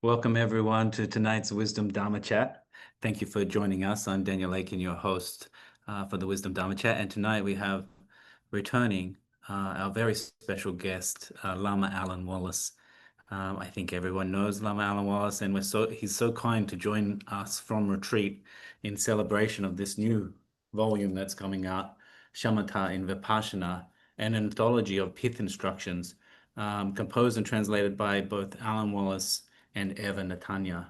Welcome everyone to tonight's Wisdom Dharma Chat. Thank you for joining us. I'm Daniel Aitken, your host for the Wisdom Dharma Chat. And tonight we have returning our very special guest, Lama Alan Wallace. I think everyone knows Lama Alan Wallace, and he's so kind to join us from retreat in celebration of this new volume that's coming out, Śamatha and Vipaśyanā, an anthology of pith instructions, composed and translated by both Alan Wallace and Eva Natanya.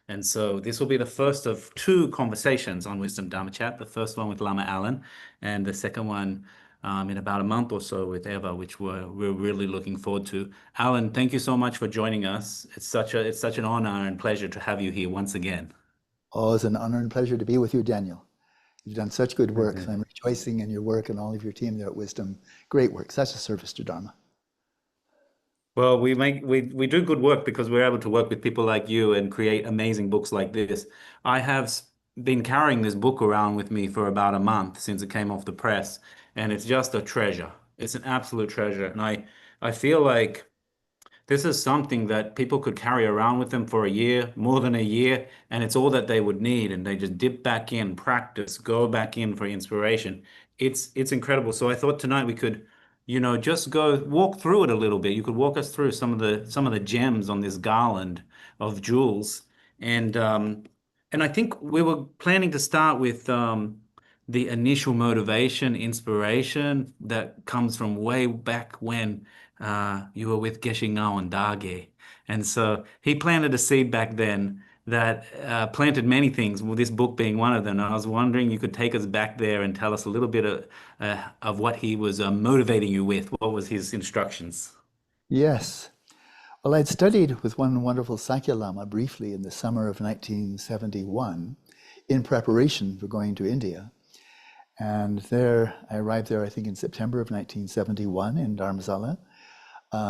And so this will be the first of two conversations on Wisdom Dharma Chat, the first one with Lama Alan, and the second one in about a month or so with Eva, which we're really looking forward to. Alan, thank you so much for joining us. It's such an honor and pleasure to have you here once again. Oh, it's an honor and pleasure to be with you, Daniel. You've done such good work. Mm-hmm. I'm rejoicing in your work and all of your team there at Wisdom. Great work, such a service to Dharma. Well, we do good work because we're able to work with people like you and create amazing books like this. I have been carrying this book around with me for about a month since it came off the press, and it's just a treasure. It's an absolute treasure. And I feel like this is something that people could carry around with them for a year, more than a year, and it's all that they would need. And they just dip back in, practice, go back in for inspiration. It's incredible. So I thought tonight we could, just go walk through it a little bit. You could walk us through some of the gems on this garland of jewels. And I think we were planning to start with the initial motivation, inspiration that comes from way back when you were with Gishe Ngawang Dargyey. And so he planted a seed back then that planted many things, with this book being one of them. And I was wondering, you could take us back there and tell us a little bit of what he was motivating you with. What was his instructions? Yes. Well, I'd studied with one wonderful Sakya Lama briefly in the summer of 1971 in preparation for going to India. And I arrived there, I think, in September of 1971 in Dharamsala,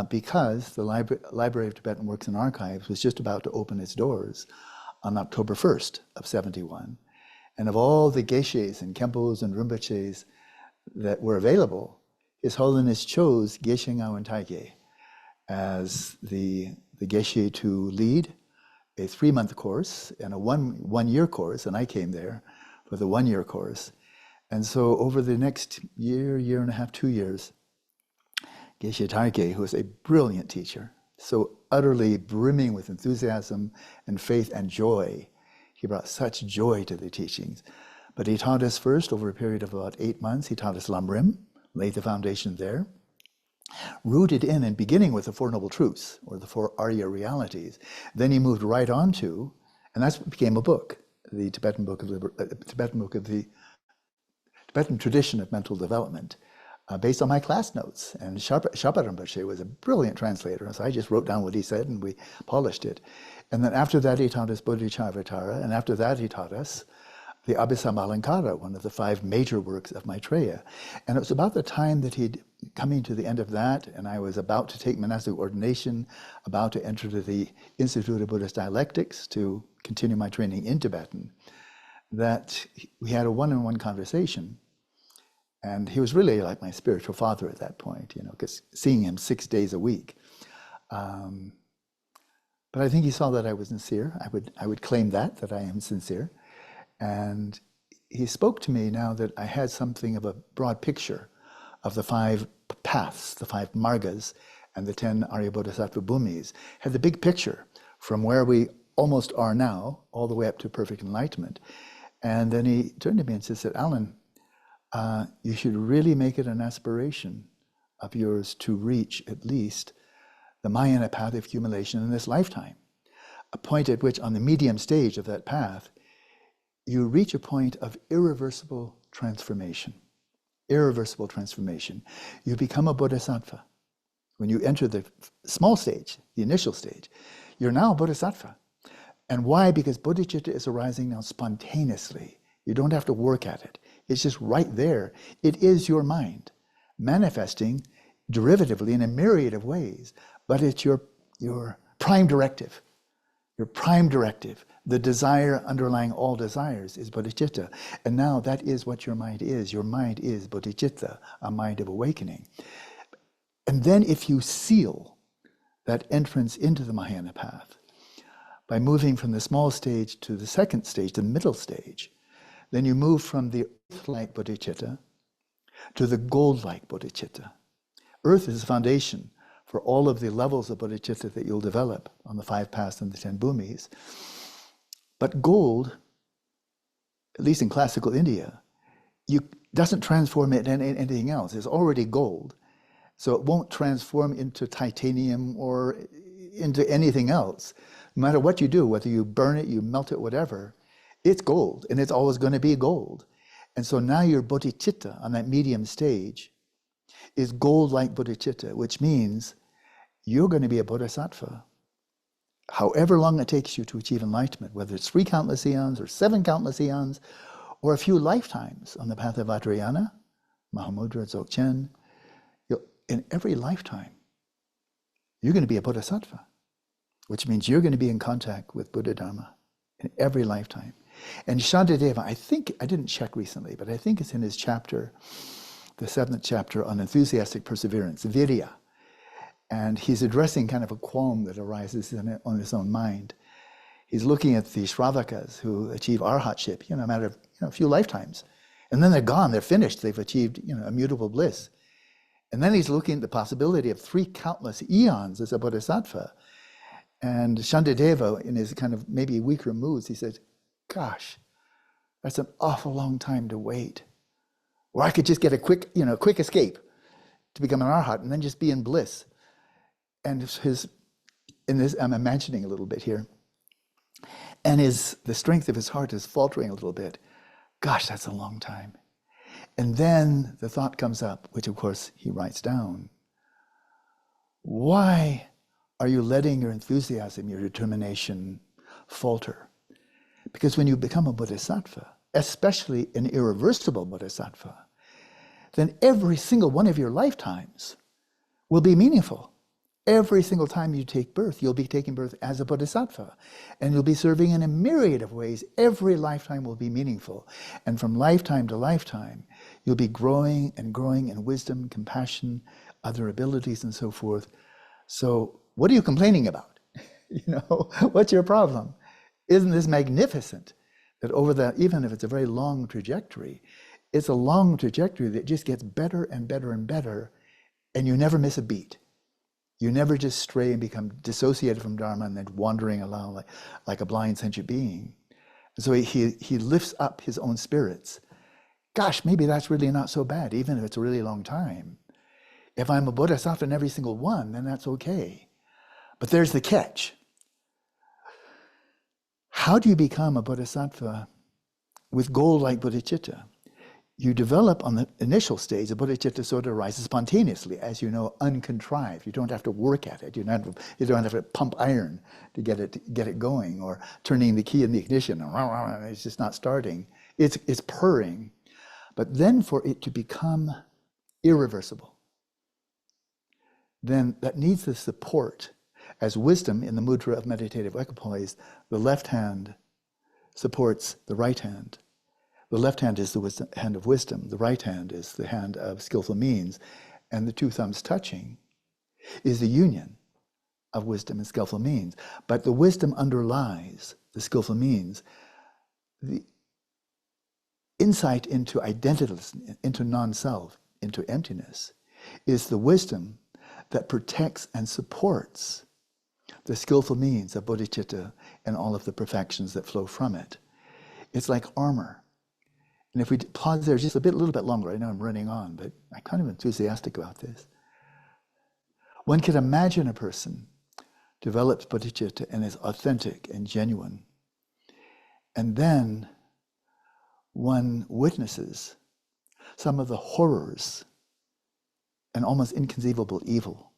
because the Library of Tibetan Works and Archives was just about to open its doors on October 1st of 71. And of all the geshes and kempos and rinpoches that were available, His Holiness chose Gishe Ngawang Dargyey as the geshe to lead a 3-month course and a one-year course, and I came there for the 1-year course. And so over the next year and a half, 2 years, Gishe Dargyey, who was a brilliant teacher, so utterly brimming with enthusiasm and faith and joy, he brought such joy to the teachings. But he taught us first, over a period of about 8 months, he taught us Lamrim, laid the foundation there, rooted in and beginning with the Four Noble Truths, or the Four Arya Realities. Then he moved right on to, and that's what became a book, the Tibetan Tradition of Mental Development, based on my class notes. And Shapa Rinpoche was a brilliant translator, and so I just wrote down what he said and we polished it. And then after that he taught us Bodhicitta, and after that he taught us the Abhisamalankara, one of the 5 major works of Maitreya. And it was about the time that he'd coming to the end of that, and I was about to take monastic ordination, about to enter to the Institute of Buddhist Dialectics to continue my training in Tibetan, that we had a one-on-one conversation. And he was really like my spiritual father at that point, because seeing him 6 days a week. But I think he saw that I was sincere. I would claim that I am sincere. And he spoke to me now that I had something of a broad picture of the 5 paths, the 5 margas, and the 10 Arya Bodhisattva bhumis. Had the big picture from where we almost are now, all the way up to perfect enlightenment. And then he turned to me and said, Alan, you should really make it an aspiration of yours to reach at least the Mahāyāna path of accumulation in this lifetime. A point at which, on the medium stage of that path, you reach a point of irreversible transformation. Irreversible transformation. You become a bodhisattva. When you enter the small stage, the initial stage, you're now a bodhisattva. And why? Because bodhicitta is arising now spontaneously. You don't have to work at it. It's just right there. It is your mind manifesting derivatively in a myriad of ways, but it's your prime directive. Your prime directive, the desire underlying all desires, is bodhicitta. And now that is what your mind is. Your mind is bodhicitta, a mind of awakening. And then if you seal that entrance into the Mahāyāna path By moving from the small stage to the second stage, the middle stage, then you move from the earth-like bodhicitta to the gold-like bodhicitta. Earth is the foundation for all of the levels of bodhicitta that you'll develop on the 5 paths and the 10 bhumis. But gold, at least in classical India, doesn't transform it into anything else. It's already gold. So it won't transform into titanium or into anything else. No matter what you do, whether you burn it, you melt it, whatever, it's gold, and it's always going to be gold. And so now your bodhicitta on that medium stage is gold-like bodhicitta, which means you're going to be a bodhisattva. However long it takes you to achieve enlightenment, whether it's 3 countless eons or 7 countless eons, or a few lifetimes on the path of Vajrayana, Mahamudra, Dzogchen, in every lifetime, you're going to be a bodhisattva, which means you're going to be in contact with Buddha Dharma in every lifetime. And Shantideva, I think, I didn't check recently, but I think it's in his chapter, the 7th chapter on enthusiastic perseverance, Virya. And he's addressing kind of a qualm that arises on his own mind. He's looking at the Shravakas who achieve arhatship, a matter of a few lifetimes. And then they're gone, they're finished, they've achieved immutable bliss. And then he's looking at the possibility of 3 countless eons as a bodhisattva. And Shantideva, in his kind of maybe weaker moods, he says, gosh, that's an awful long time to wait. Or I could just get a quick escape to become an arhat and then just be in bliss. And I'm imagining a little bit here. And the strength of his heart is faltering a little bit. Gosh, that's a long time. And then the thought comes up, which of course he writes down. Why are you letting your enthusiasm, your determination falter? Because when you become a bodhisattva, especially an irreversible bodhisattva, then every single one of your lifetimes will be meaningful. Every single time you take birth, you'll be taking birth as a bodhisattva. And you'll be serving in a myriad of ways. Every lifetime will be meaningful. And from lifetime to lifetime, you'll be growing and growing in wisdom, compassion, other abilities, and so forth. So what are you complaining about? What's your problem? Isn't this magnificent? That over that, even if it's a very long trajectory, it's a long trajectory that just gets better and better and better, and you never miss a beat. You never just stray and become dissociated from Dharma and then wandering along like a blind sentient being. So he lifts up his own spirits. Gosh, maybe that's really not so bad, even if it's a really long time. If I'm a bodhisattva in every single one, then that's okay. But there's the catch. How do you become a bodhisattva with gold-like bodhicitta? You develop on the initial stage, the bodhicitta sort of arises spontaneously, as you know, uncontrived. You don't have to work at it. You don't have to pump iron to get it going, or turning the key in the ignition. It's just not starting. It's purring. But then for it to become irreversible, then that needs the support. As wisdom in the mudra of meditative equipoise, the left hand supports the right hand. The left hand is the hand of wisdom. The right hand is the hand of skillful means. And the 2 thumbs touching is the union of wisdom and skillful means. But the wisdom underlies the skillful means. The insight into identityless, into non-self, into emptiness, is the wisdom that protects and supports the skillful means of bodhicitta and all of the perfections that flow from it. It's like armor. And if we pause there just a little bit longer, I know I'm running on, but I'm kind of enthusiastic about this. One could imagine a person develops bodhicitta and is authentic and genuine. And then one witnesses some of the horrors and almost inconceivable evil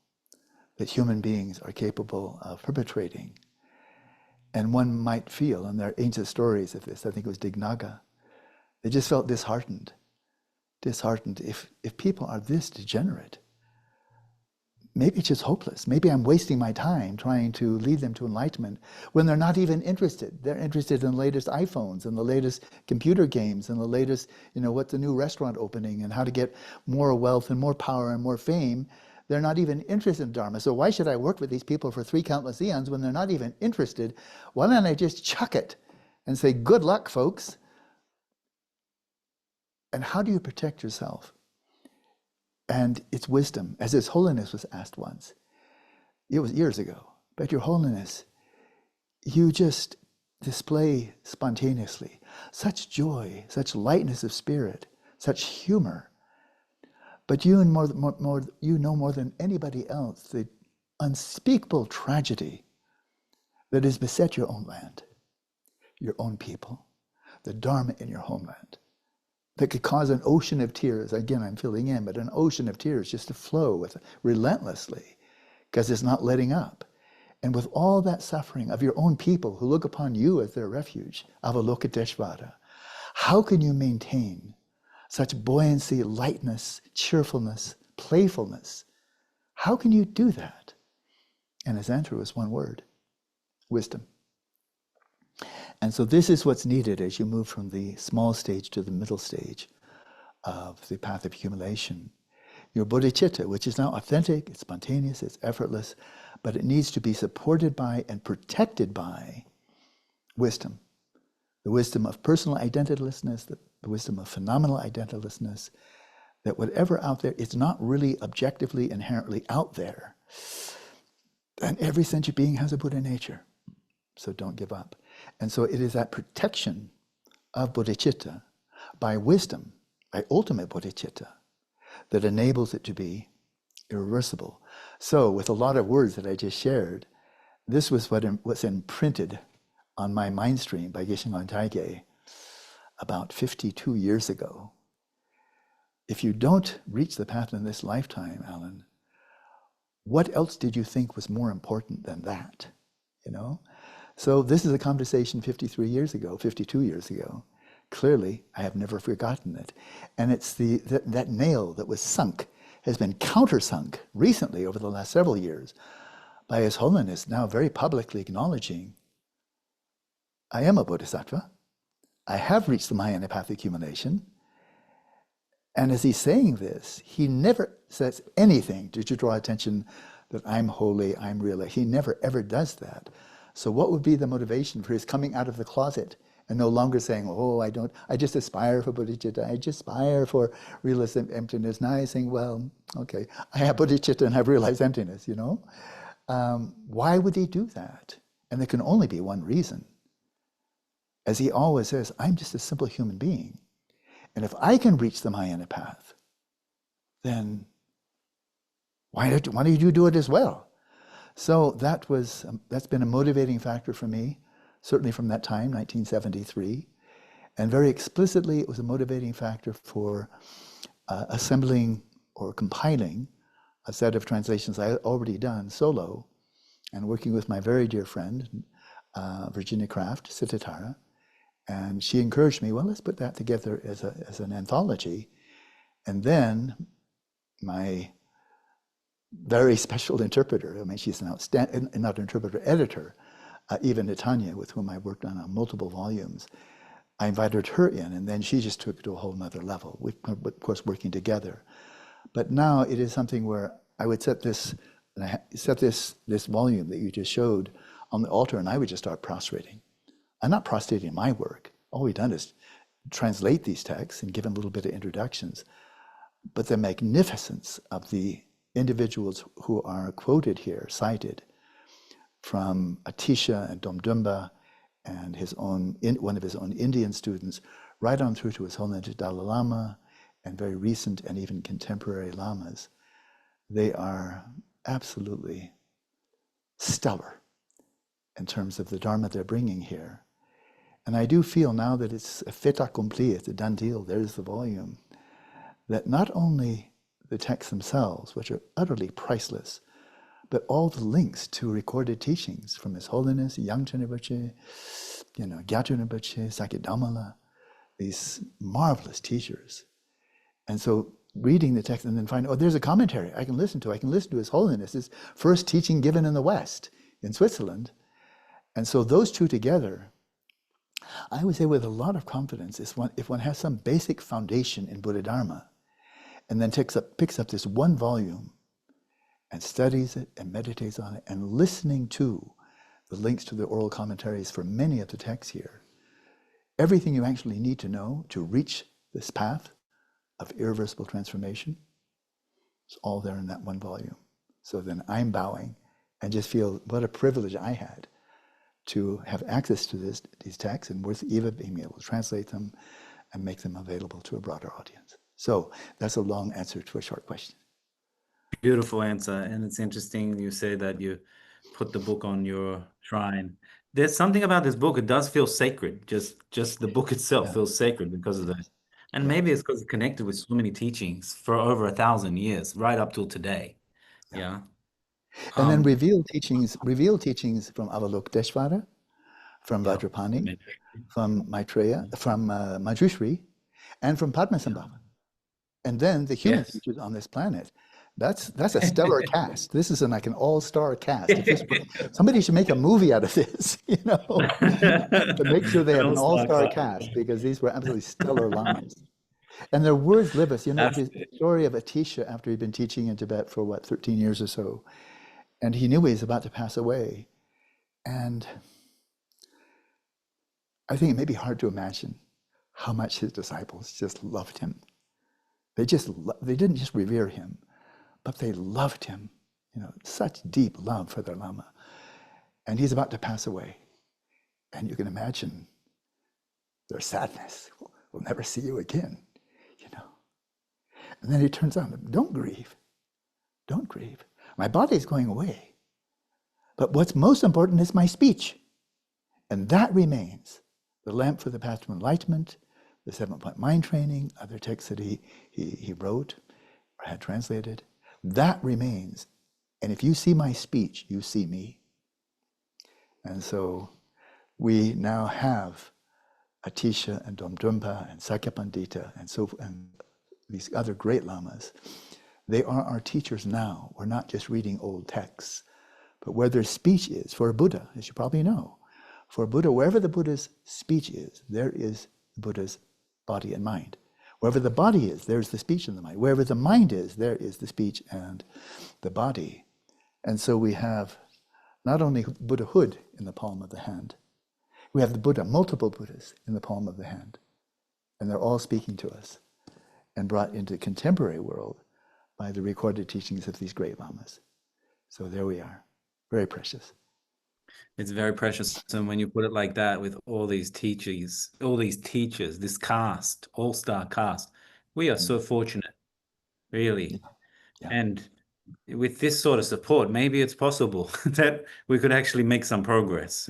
that human beings are capable of perpetrating. And one might feel, and there are ancient stories of this, I think it was Dignaga, they just felt disheartened. If people are this degenerate, maybe it's just hopeless. Maybe I'm wasting my time trying to lead them to enlightenment when they're not even interested. They're interested in the latest iPhones and the latest computer games and the latest, what's the new restaurant opening and how to get more wealth and more power and more fame. They're not even interested in Dharma. So why should I work with these people for 3 countless eons when they're not even interested? Why don't I just chuck it and say, good luck, folks? And how do you protect yourself? And it's wisdom. As His Holiness was asked once, it was years ago, but Your Holiness, you just display spontaneously such joy, such lightness of spirit, such humor. But you know more than anybody else the unspeakable tragedy that has beset your own land, your own people, the Dharma in your homeland, that could cause an ocean of tears. Again, I'm filling in, but an ocean of tears just to flow with relentlessly because it's not letting up. And with all that suffering of your own people who look upon you as their refuge, Avalokiteshvara, how can you maintain such buoyancy, lightness, cheerfulness, playfulness? How can you do that? And his answer was one word: wisdom. And so this is what's needed as you move from the small stage to the middle stage of the path of accumulation. Your bodhicitta, which is now authentic, it's spontaneous, it's effortless, but it needs to be supported by and protected by wisdom. The wisdom of personal identitylessness, the wisdom of phenomenal identitylessness, that whatever out there, it's not really objectively, inherently out there. And every sentient being has a Buddha nature, so don't give up. And so it is that protection of bodhicitta by wisdom, by ultimate bodhicitta, that enables it to be irreversible. So with a lot of words that I just shared, this was what was imprinted on my mind stream by Gishe Ngawang Dargyey about 52 years ago. If you don't reach the path in this lifetime, Alan, what else did you think was more important than that? You know? So this is a conversation 52 years ago. Clearly, I have never forgotten it. And it's that nail that was sunk has been countersunk recently over the last several years by His Holiness now very publicly acknowledging, I am a bodhisattva. I have reached the Mahāyāna path of accumulation. And as he's saying this, he never says anything to draw attention that I'm holy, I'm real. He never ever does that. So what would be the motivation for his coming out of the closet and no longer saying, oh, I just aspire for bodhicitta, I just aspire for realized emptiness. Now he's saying, well, okay, I have bodhicitta and I've realized emptiness, you know? Why would he do that? And there can only be one reason. As he always says, I'm just a simple human being. And if I can reach the Mahāyāna path, then why don't you do it as well? So that's been a motivating factor for me, certainly from that time, 1973. And very explicitly, it was a motivating factor for assembling or compiling a set of translations I had already done solo and working with my very dear friend, Virginia Kraft, Siddhartha. And she encouraged me, well, let's put that together as an anthology. And then my very special interpreter, I mean, she's an outstanding, not interpreter, editor, Eva Netanya, with whom I worked on multiple volumes. I invited her in, and then she just took it to a whole nother level. We, of course, working together. But now it is something where I would set this volume that you just showed on the altar, and I would just start prostrating. I'm not prostrating my work. All we've done is translate these texts and give them a little bit of introductions. But the magnificence of the individuals who are quoted here, cited, from Atisha and Domdumba and one of his own Indian students, right on through to His Holiness Dalai Lama and very recent and even contemporary lamas, they are absolutely stellar in terms of the Dharma they're bringing here. And I do feel now that it's a fait accompli, it's a done deal, there's the volume, that not only the texts themselves, which are utterly priceless, but all the links to recorded teachings from His Holiness, Yangchen Rinpoche, Gyatso Rinpoche, Sakya-Dhamala, these marvelous teachers. And so reading the text and then finding, oh, there's a commentary I can listen to. I can listen to His Holiness's first teaching given in the West, in Switzerland. And so those two together, I would say with a lot of confidence, if one has some basic foundation in Buddha Dharma, and then picks up this one volume and studies it and meditates on it and listening to the links to the oral commentaries for many of the texts here, everything you actually need to know to reach this path of irreversible transformation is all there in that one volume. So then I'm bowing and just feel what a privilege I had to have access to these texts, and with Eva being able to translate them and make them available to a broader audience. So that's a long answer to a short question. Beautiful answer. And it's interesting you say that you put the book on your shrine. There's something about this book, it does feel sacred. Just the book itself feels sacred because of that. And maybe it's because it's connected with so many teachings for over 1,000 years, right up till today. Yeah. And then revealed teachings from Avalokiteshvara, from Vajrapani, from Maitreya, from Manjushri, and from Padmasambhava. And then the human teachers on this planet. That's a stellar cast. This is like an all-star cast. Somebody should make a movie out of this, to make sure they have an all-star cast, because these were absolutely stellar lamas. And their words live us. The story of Atisha, after he'd been teaching in Tibet for 13 years or so, and he knew he was about to pass away. And I think it may be hard to imagine how much his disciples just loved him. They didn't just revere him, but they loved him, such deep love for their Lama. And he's about to pass away. And you can imagine their sadness. We'll never see you again, And then he turns on them, don't grieve. Don't grieve. My body is going away. But what's most important is my speech. And that remains the lamp for the path to enlightenment, the 7-point mind training, other texts that he wrote or had translated. That remains. And if you see my speech, you see me. And so we now have Atisha and Domdrumpa and Sakyapandita and these other great lamas. They are our teachers now. We're not just reading old texts, but where their speech is, for a Buddha, as you probably know, for a Buddha, wherever the Buddha's speech is, there is the Buddha's body and mind. Wherever the body is, there's the speech and the mind. Wherever the mind is, there is the speech and the body. And so we have not only Buddhahood in the palm of the hand, we have the Buddha, multiple Buddhas in the palm of the hand. And they're all speaking to us and brought into the contemporary world by the recorded teachings of these great lamas. So there we are. Very precious. It's very precious. And when you put it like that, with all these teachers, this cast, all-star cast, we are so fortunate, really. Yeah. And with this sort of support, maybe it's possible that we could actually make some progress.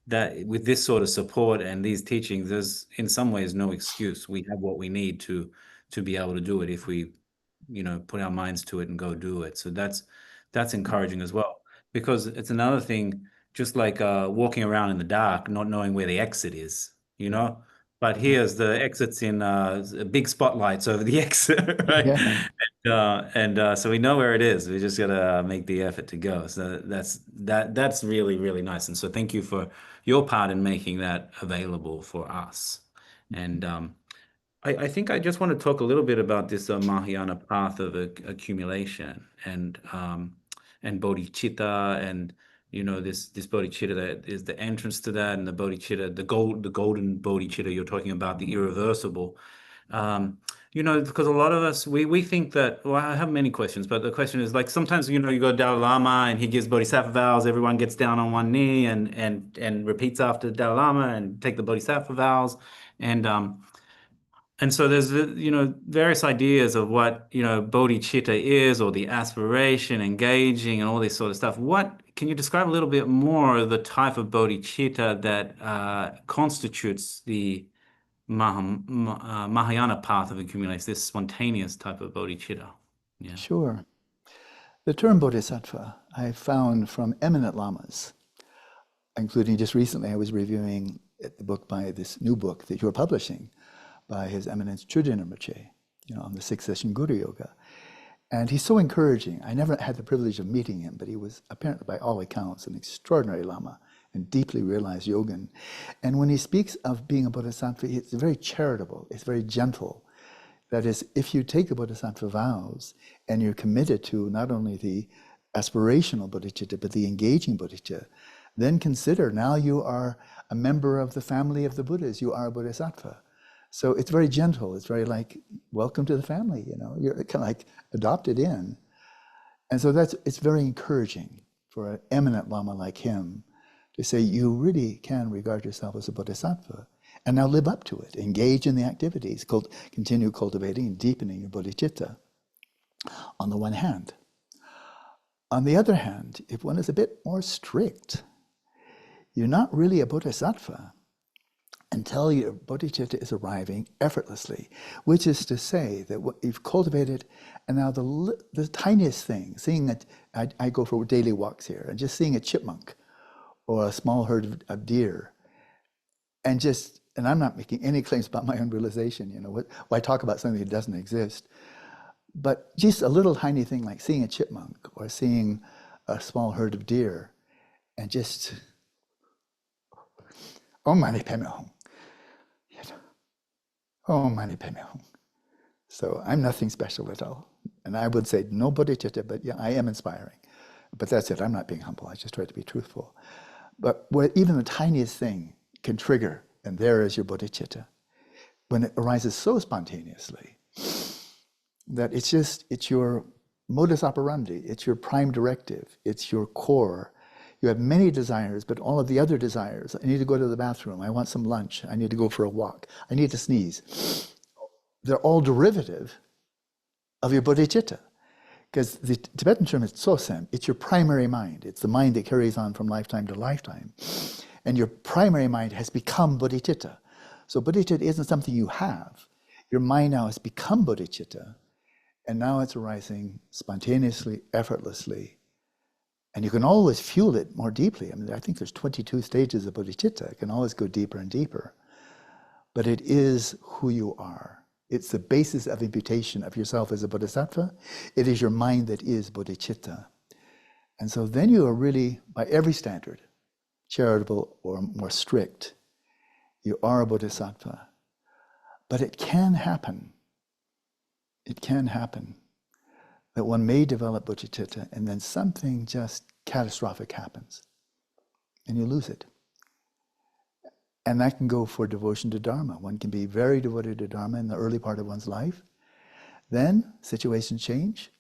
That with this sort of support and these teachings, there's in some ways no excuse. We have what we need to be able to do it if we, put our minds to it and go do it. So that's encouraging as well, because it's another thing, just like walking around in the dark, not knowing where the exit is, But here's the exits in big spotlights over the exit, right? Yeah. So we know where it is. We just gotta make the effort to go. So that's really, really nice. And so thank you for your part in making that available for us. And I think I just want to talk a little bit about this Mahāyāna path of accumulation and bodhicitta, and this bodhicitta that is the entrance to that, and the bodhicitta, the golden bodhicitta you're talking about, the irreversible. Because a lot of us we think that, well, I have many questions, but the question is, like, sometimes you go to Dalai Lama and he gives bodhisattva vows, everyone gets down on one knee and repeats after the Dalai Lama and take the bodhisattva vows, and so there's various ideas of what bodhicitta is, or the aspiration, engaging, and all this sort of stuff. What can you describe a little bit more of the type of bodhicitta that constitutes the Mahāyāna path of accumulation, this spontaneous type of bodhicitta? Yeah. Sure. The term bodhisattva I found from eminent lamas, including just recently I was reviewing the book by this new book that you're publishing by His Eminence Chögyam Rinpoche, on the 6th session Guru Yoga. And he's so encouraging. I never had the privilege of meeting him, but he was apparently, by all accounts, an extraordinary lama and deeply realized yogin. And when he speaks of being a bodhisattva, it's very charitable, it's very gentle. That is, if you take the Bodhisattva vows and you're committed to not only the aspirational bodhicitta, but the engaging bodhicitta, then consider now you are a member of the family of the Buddhas. You are a bodhisattva. So it's very gentle. It's very like, welcome to the family, you know, you're kind of like adopted in. And so it's very encouraging for an eminent Lama like him to say, you really can regard yourself as a bodhisattva. And now live up to it. Engage in the activities. Continue cultivating and deepening your bodhicitta, on the one hand. On the other hand, if one is a bit more strict, you're not really a bodhisattva until your bodhicitta is arriving effortlessly, which is to say that what you've cultivated, and now the tiniest thing, seeing that I go for daily walks here, and just seeing a chipmunk or a small herd of deer, and I'm not making any claims about my own realization, you know, why talk about something that doesn't exist, but just a little tiny thing like seeing a chipmunk or seeing a small herd of deer, and just, Om Mani Padme Hum. Om Mani Padme Hum. So I'm nothing special at all. And I would say no bodhicitta, but yeah, I am inspiring. But that's it, I'm not being humble, I just try to be truthful. But where even the tiniest thing can trigger, and there is your bodhicitta, when it arises so spontaneously, that it's your modus operandi, it's your prime directive, it's your core. You have many desires, but all of the other desires, I need to go to the bathroom, I want some lunch, I need to go for a walk, I need to sneeze. They're all derivative of your bodhicitta. Because the Tibetan term is tsosen, it's your primary mind. It's the mind that carries on from lifetime to lifetime. And your primary mind has become bodhicitta. So bodhicitta isn't something you have. Your mind now has become bodhicitta, and now it's arising spontaneously, effortlessly. And you can always fuel it more deeply. I mean, I think there's 22 stages of bodhicitta. It can always go deeper and deeper. But it is who you are. It's the basis of imputation of yourself as a bodhisattva. It is your mind that is bodhicitta. And so then you are really, by every standard, charitable or more strict, you are a bodhisattva. But it can happen that one may develop bodhicitta and then something just catastrophic happens and you lose it. And that can go for devotion to Dharma. One can be very devoted to Dharma in the early part of one's life. Then situations change,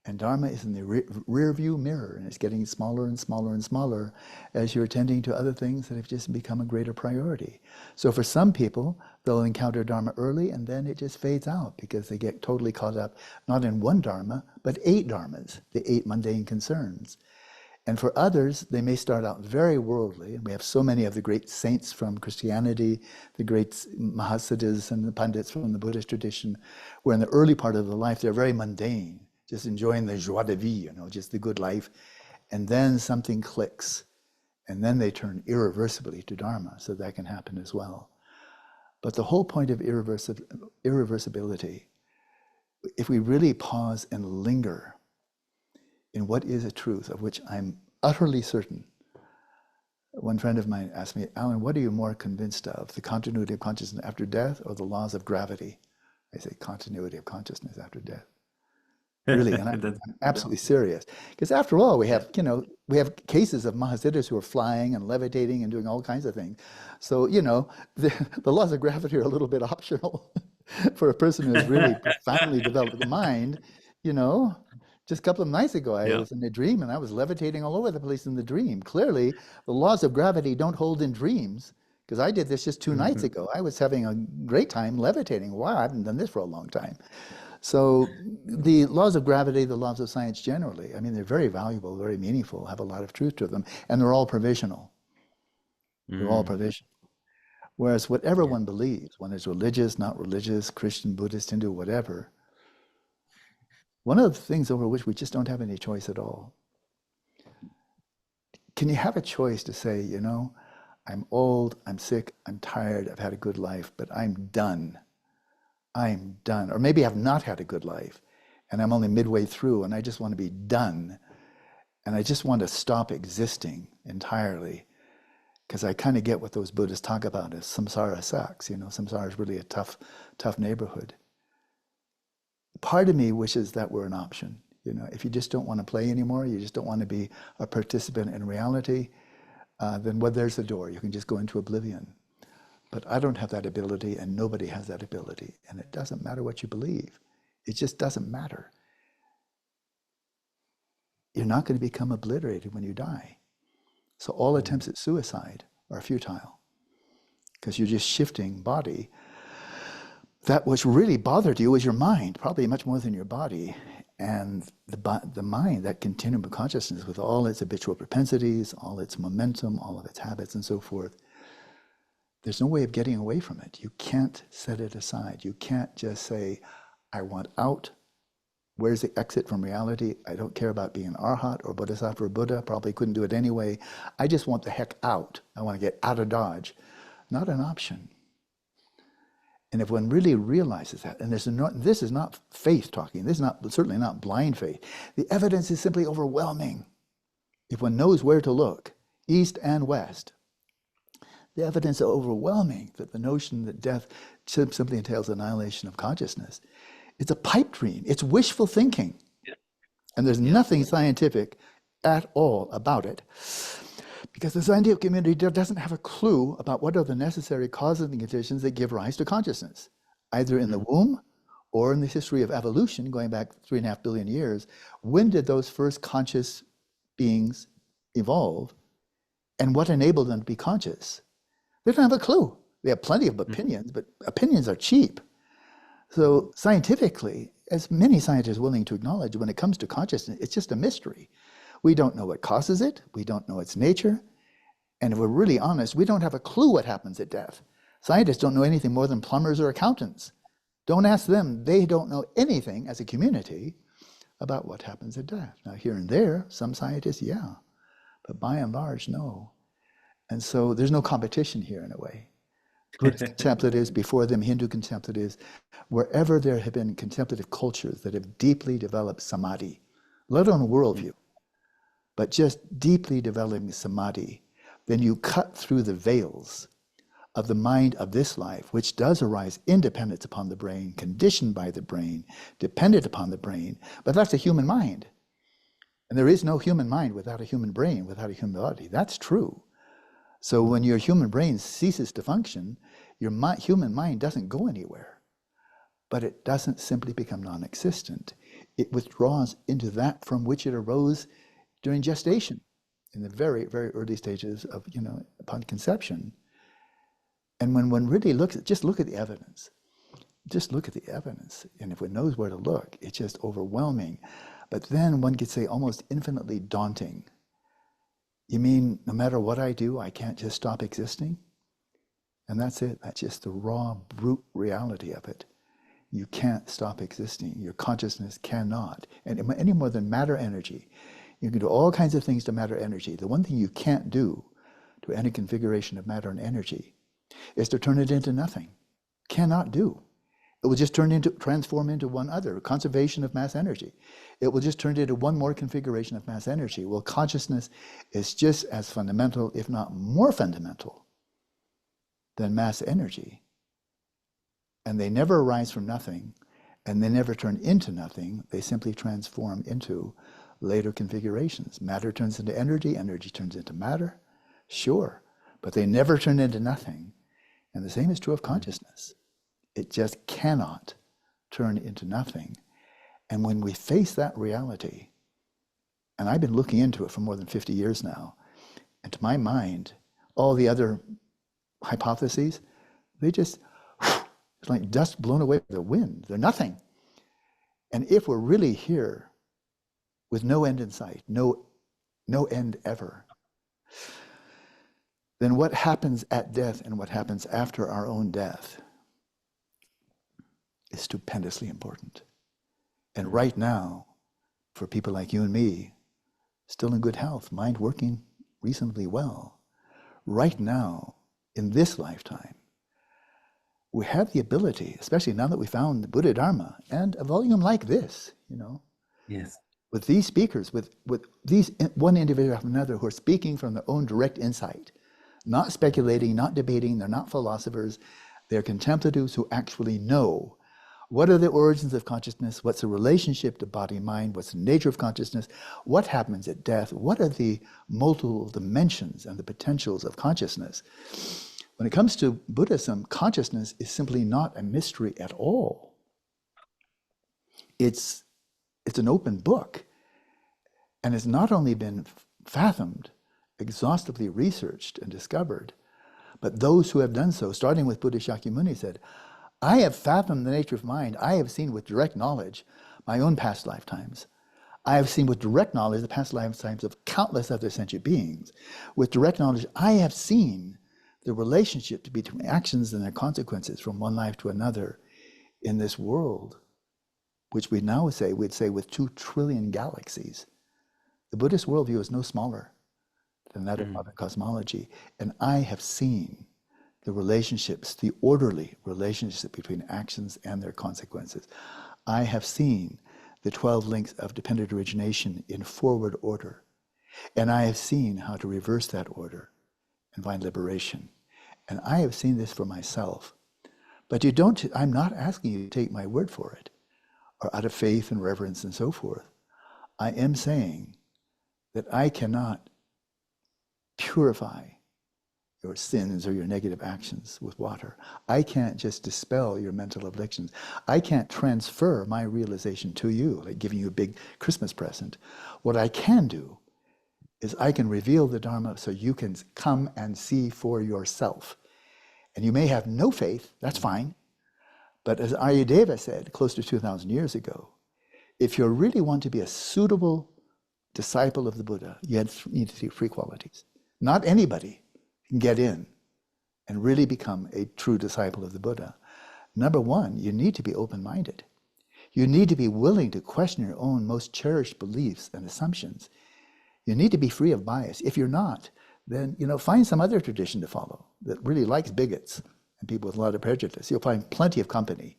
and Dharma is in the rear view mirror, and it's getting smaller and smaller and smaller as you're attending to other things that have just become a greater priority. So for some people, they'll encounter Dharma early, and then it just fades out because they get totally caught up, not in one Dharma, but 8 Dharmas, the 8 mundane concerns. And for others, they may start out very worldly, and we have so many of the great saints from Christianity, the great Mahasiddhas and the Pandits from the Buddhist tradition, where in the early part of their life, they're very mundane, just enjoying the joie de vivre, you know, just the good life. And then something clicks, and then they turn irreversibly to Dharma, so that can happen as well. But the whole point of irreversibility, if we really pause and linger in what is a truth of which I'm utterly certain. One friend of mine asked me, Alan, what are you more convinced of, the continuity of consciousness after death or the laws of gravity? I say continuity of consciousness after death. Really, and I'm absolutely serious. Because after all, we have cases of Mahasiddhas who are flying and levitating and doing all kinds of things. So, the laws of gravity are a little bit optional for a person who has really profoundly developed the mind, Just a couple of nights ago, I was in a dream and I was levitating all over the place in the dream. Clearly, the laws of gravity don't hold in dreams, because I did this just 2 nights ago. I was having a great time levitating. Wow, I haven't done this for a long time. So the laws of gravity, the laws of science generally, I mean, they're very valuable, very meaningful, have a lot of truth to them, and they're all provisional. They're all provisional. Whereas whatever one believes, one is religious, not religious, Christian, Buddhist, Hindu, whatever, one of the things over which we just don't have any choice at all. Can you have a choice to say, I'm old, I'm sick, I'm tired, I've had a good life, but I'm done. I'm done. Or maybe I've not had a good life and I'm only midway through and I just want to be done. And I just want to stop existing entirely, because I kind of get what those Buddhists talk about as samsara sucks. Samsara is really a tough neighborhood. part of me wishes that were an option. You know, if you just don't want to play anymore, you just don't want to be a participant in reality, then well, there's the door. You can just go into oblivion. But I don't have that ability, and nobody has that ability. And it doesn't matter what you believe. It just doesn't matter. You're not going to become obliterated when you die. So all attempts at suicide are futile, because you're just shifting body. That which really bothered you was your mind, probably much more than your body. And the mind, that continuum of consciousness with all its habitual propensities, all its momentum, all of its habits and so forth, there's no way of getting away from it. You can't set it aside. You can't just say, I want out. Where's the exit from reality? I don't care about being an arhat or bodhisattva or Buddha. Probably couldn't do it anyway. I just want the heck out. I want to get out of Dodge. Not an option. And if one really realizes that, and this is not faith talking, this is certainly not blind faith. The evidence is simply overwhelming. If one knows where to look, east and west, the evidence is overwhelming that the notion that death simply entails annihilation of consciousness. It's a pipe dream. It's wishful thinking. Yeah. And there's nothing scientific at all about it. Because the scientific community doesn't have a clue about what are the necessary causes and conditions that give rise to consciousness, either in the womb or in the history of evolution, going back 3.5 billion years. When did those first conscious beings evolve, and what enabled them to be conscious? They don't have a clue. They have plenty of opinions, but opinions are cheap. So scientifically, as many scientists are willing to acknowledge, when it comes to consciousness, it's just a mystery. We don't know what causes it. We don't know its nature. And if we're really honest, we don't have a clue what happens at death. Scientists don't know anything more than plumbers or accountants. Don't ask them. They don't know anything as a community about what happens at death. Now, here and there, some scientists, yeah. But by and large, no. And so there's no competition here in a way. Buddhist contemplatives, before them Hindu contemplatives, wherever there have been contemplative cultures that have deeply developed samadhi, let alone a worldview, but just deeply developing samadhi, then you cut through the veils of the mind of this life, which does arise independent upon the brain, conditioned by the brain, dependent upon the brain, but that's a human mind. And there is no human mind without a human brain, without a human body. That's true. So when your human brain ceases to function, your human mind doesn't go anywhere. But it doesn't simply become non-existent. It withdraws into that from which it arose during gestation, in the very, very early stages of, upon conception. And when one really looks at, just look at the evidence. Just look at the evidence. And if one knows where to look, it's just overwhelming. But then one could say almost infinitely daunting. You mean no matter what I do, I can't just stop existing? And that's it. That's just the raw, brute reality of it. You can't stop existing. Your consciousness cannot. And any more than matter energy. You can do all kinds of things to matter energy. The one thing you can't do to any configuration of matter and energy is to turn it into nothing. Cannot do. It will just transform into one other, conservation of mass energy. It will just turn into one more configuration of mass energy. Well, consciousness is just as fundamental, if not more fundamental, than mass energy. And they never arise from nothing, and they never turn into nothing. They simply transform into later configurations. Matter turns into energy, energy turns into matter, sure, but they never turn into nothing. And the same is true of consciousness. It just cannot turn into nothing. And when we face that reality, and I've been looking into it for more than 50 years now, and to my mind, all the other hypotheses, they just, it's like dust blown away by the wind. They're nothing. And if we're really here with no end in sight, no end ever, then what happens at death and what happens after our own death is stupendously important. And right now, for people like you and me, still in good health, mind working reasonably well, right now, in this lifetime, we have the ability, especially now that we found the Buddha Dharma and a volume like this, Yes. With these speakers, with these one individual after another who are speaking from their own direct insight, not speculating, not debating, they're not philosophers, they're contemplatives who actually know What are the origins of consciousness? What's the relationship to body mind? What's the nature of consciousness? What happens at death? What are the multiple dimensions and the potentials of consciousness? When it comes to Buddhism, consciousness is simply not a mystery at all. It's an open book, and it's not only been fathomed, exhaustively researched and discovered, but those who have done so, starting with Buddha Shakyamuni, said, I have fathomed the nature of mind. I have seen with direct knowledge my own past lifetimes. I have seen with direct knowledge the past lifetimes of countless other sentient beings. With direct knowledge, I have seen the relationship between actions and their consequences from one life to another in this world, which we'd say with 2 trillion galaxies. The Buddhist worldview is no smaller than that of modern cosmology. And I have seen the relationships, the orderly relationship between actions and their consequences. I have seen the 12 links of dependent origination in forward order. And I have seen how to reverse that order and find liberation. And I have seen this for myself. But I'm not asking you to take my word for it, or out of faith and reverence and so forth. I am saying that I cannot purify your sins or your negative actions with water. I can't just dispel your mental afflictions. I can't transfer my realization to you, like giving you a big Christmas present. What I can do is I can reveal the Dharma so you can come and see for yourself. And you may have no faith, that's fine. But as Aryadeva said close to 2,000 years ago, if you really want to be a suitable disciple of the Buddha, you need to see 3 qualities. Not anybody can get in and really become a true disciple of the Buddha. Number 1, you need to be open-minded. You need to be willing to question your own most cherished beliefs and assumptions. You need to be free of bias. If you're not, then find some other tradition to follow that really likes bigots and people with a lot of prejudice. You'll find plenty of company.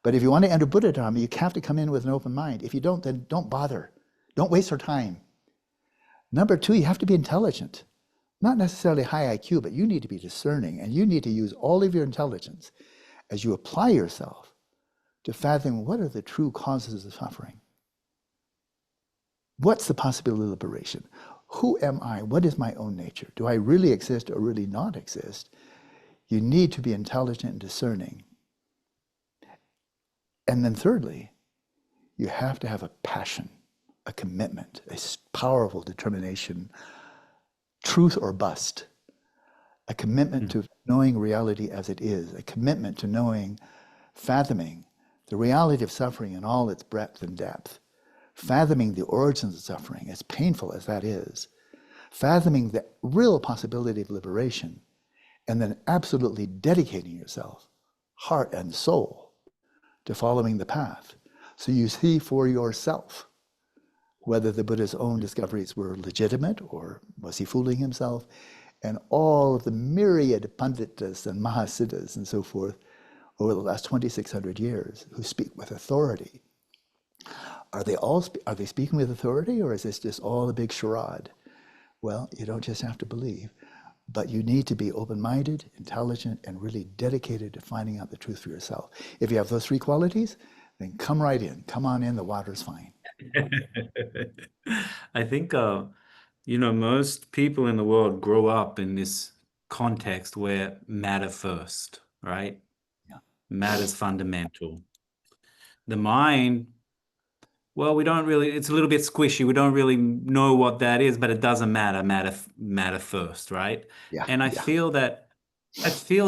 But if you want to enter Buddha Dharma, you have to come in with an open mind. If you don't, then don't bother. Don't waste your time. Number 2, you have to be intelligent. Not necessarily high IQ, but you need to be discerning, and you need to use all of your intelligence as you apply yourself to fathom what are the true causes of suffering. What's the possibility of liberation? Who am I? What is my own nature? Do I really exist or really not exist? You need to be intelligent and discerning. And then thirdly, you have to have a passion, a commitment, a powerful determination, truth or bust, a commitment to knowing reality as it is, a commitment to knowing, fathoming the reality of suffering in all its breadth and depth, fathoming the origins of suffering, as painful as that is, fathoming the real possibility of liberation, and then absolutely dedicating yourself, heart and soul, to following the path. So you see for yourself whether the Buddha's own discoveries were legitimate or was he fooling himself, and all of the myriad Panditas and Mahasiddhas and so forth over the last 2,600 years who speak with authority. Are they speaking with authority, or is this just all a big charade? Well, you don't just have to believe, but you need to be open-minded, intelligent, and really dedicated to finding out the truth for yourself. If you have those 3 qualities, then come right in. Come on in, the water's fine. I think, most people in the world grow up in this context where matter first, right? Yeah. Matter's fundamental. The mind, well, it's a little bit squishy. We don't really know what that is, but it doesn't matter. Matter first, right? Yeah. And I Yeah. feel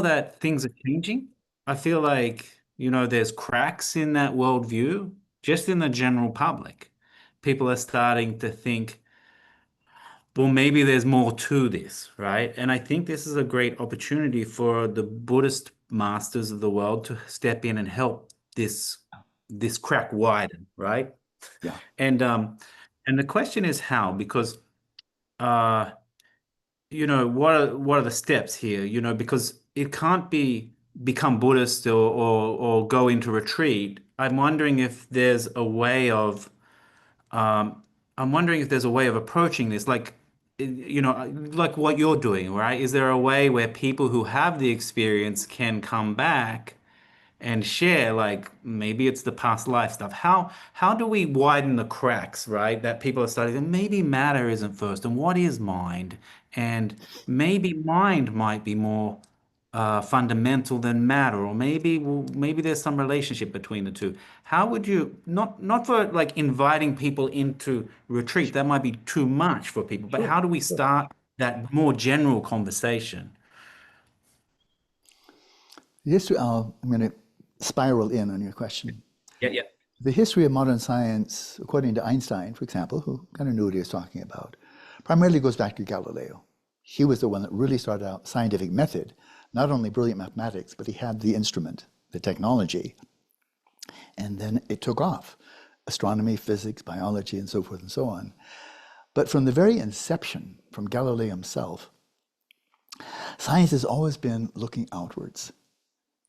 that things are changing. I feel like, there's cracks in that worldview, just in the general public. People are starting to think, well, maybe there's more to this, right? And I think this is a great opportunity for the Buddhist masters of the world to step in and help this crack widen, right? Yeah. And the question is how, because uh, what are the steps here? Because it can't become Buddhist or go into retreat. Um, I'm wondering if there's a way of approaching this, like what you're doing, right? Is there a way where people who have the experience can come back and share, like maybe it's the past life stuff. How do we widen the cracks, right? That people are starting, and maybe matter isn't first, and what is mind? And maybe mind might be more fundamental than matter, or maybe there's some relationship between the two. How would you, not for like inviting people into retreat, that might be too much for people, but Sure. how do we Sure. start that more general conversation? The history, I'm going to spiral in on your question. Yeah, yeah. The history of modern science, according to Einstein, for example, who kind of knew what he was talking about, primarily goes back to Galileo. He was the one that really started out scientific method, not only brilliant mathematics, but he had the instrument, the technology, and then it took off. Astronomy, physics, biology, and so forth and so on. But from the very inception, from Galileo himself, science has always been looking outwards.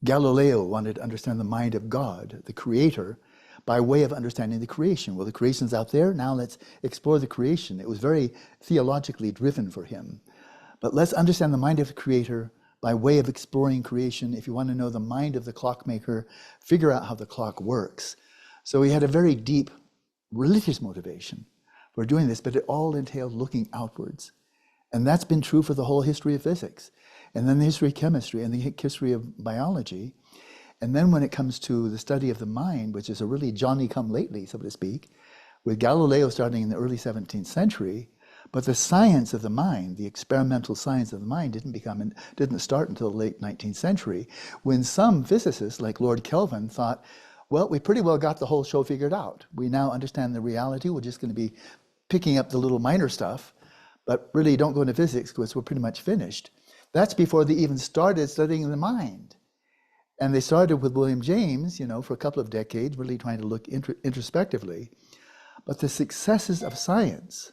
Galileo wanted to understand the mind of God, the creator, by way of understanding the creation. Well, the creation's out there, now let's explore the creation. It was very theologically driven for him. But let's understand the mind of the creator by way of exploring creation. If you want to know the mind of the clockmaker, figure out how the clock works. So he had a very deep religious motivation for doing this, but it all entailed looking outwards. And that's been true for the whole history of physics, and then the history of chemistry, and the history of biology. And then when it comes to the study of the mind, which is a really Johnny-come-lately, so to speak, with Galileo starting in the early 17th century, but the science of the mind, the experimental science of the mind, didn't start until the late 19th century, when some physicists, like Lord Kelvin, thought, well, we pretty well got the whole show figured out. We now understand the reality. We're just going to be picking up the little minor stuff, but really don't go into physics because we're pretty much finished. That's before they even started studying the mind. And they started with William James, for a couple of decades, really trying to look introspectively. But the successes of science,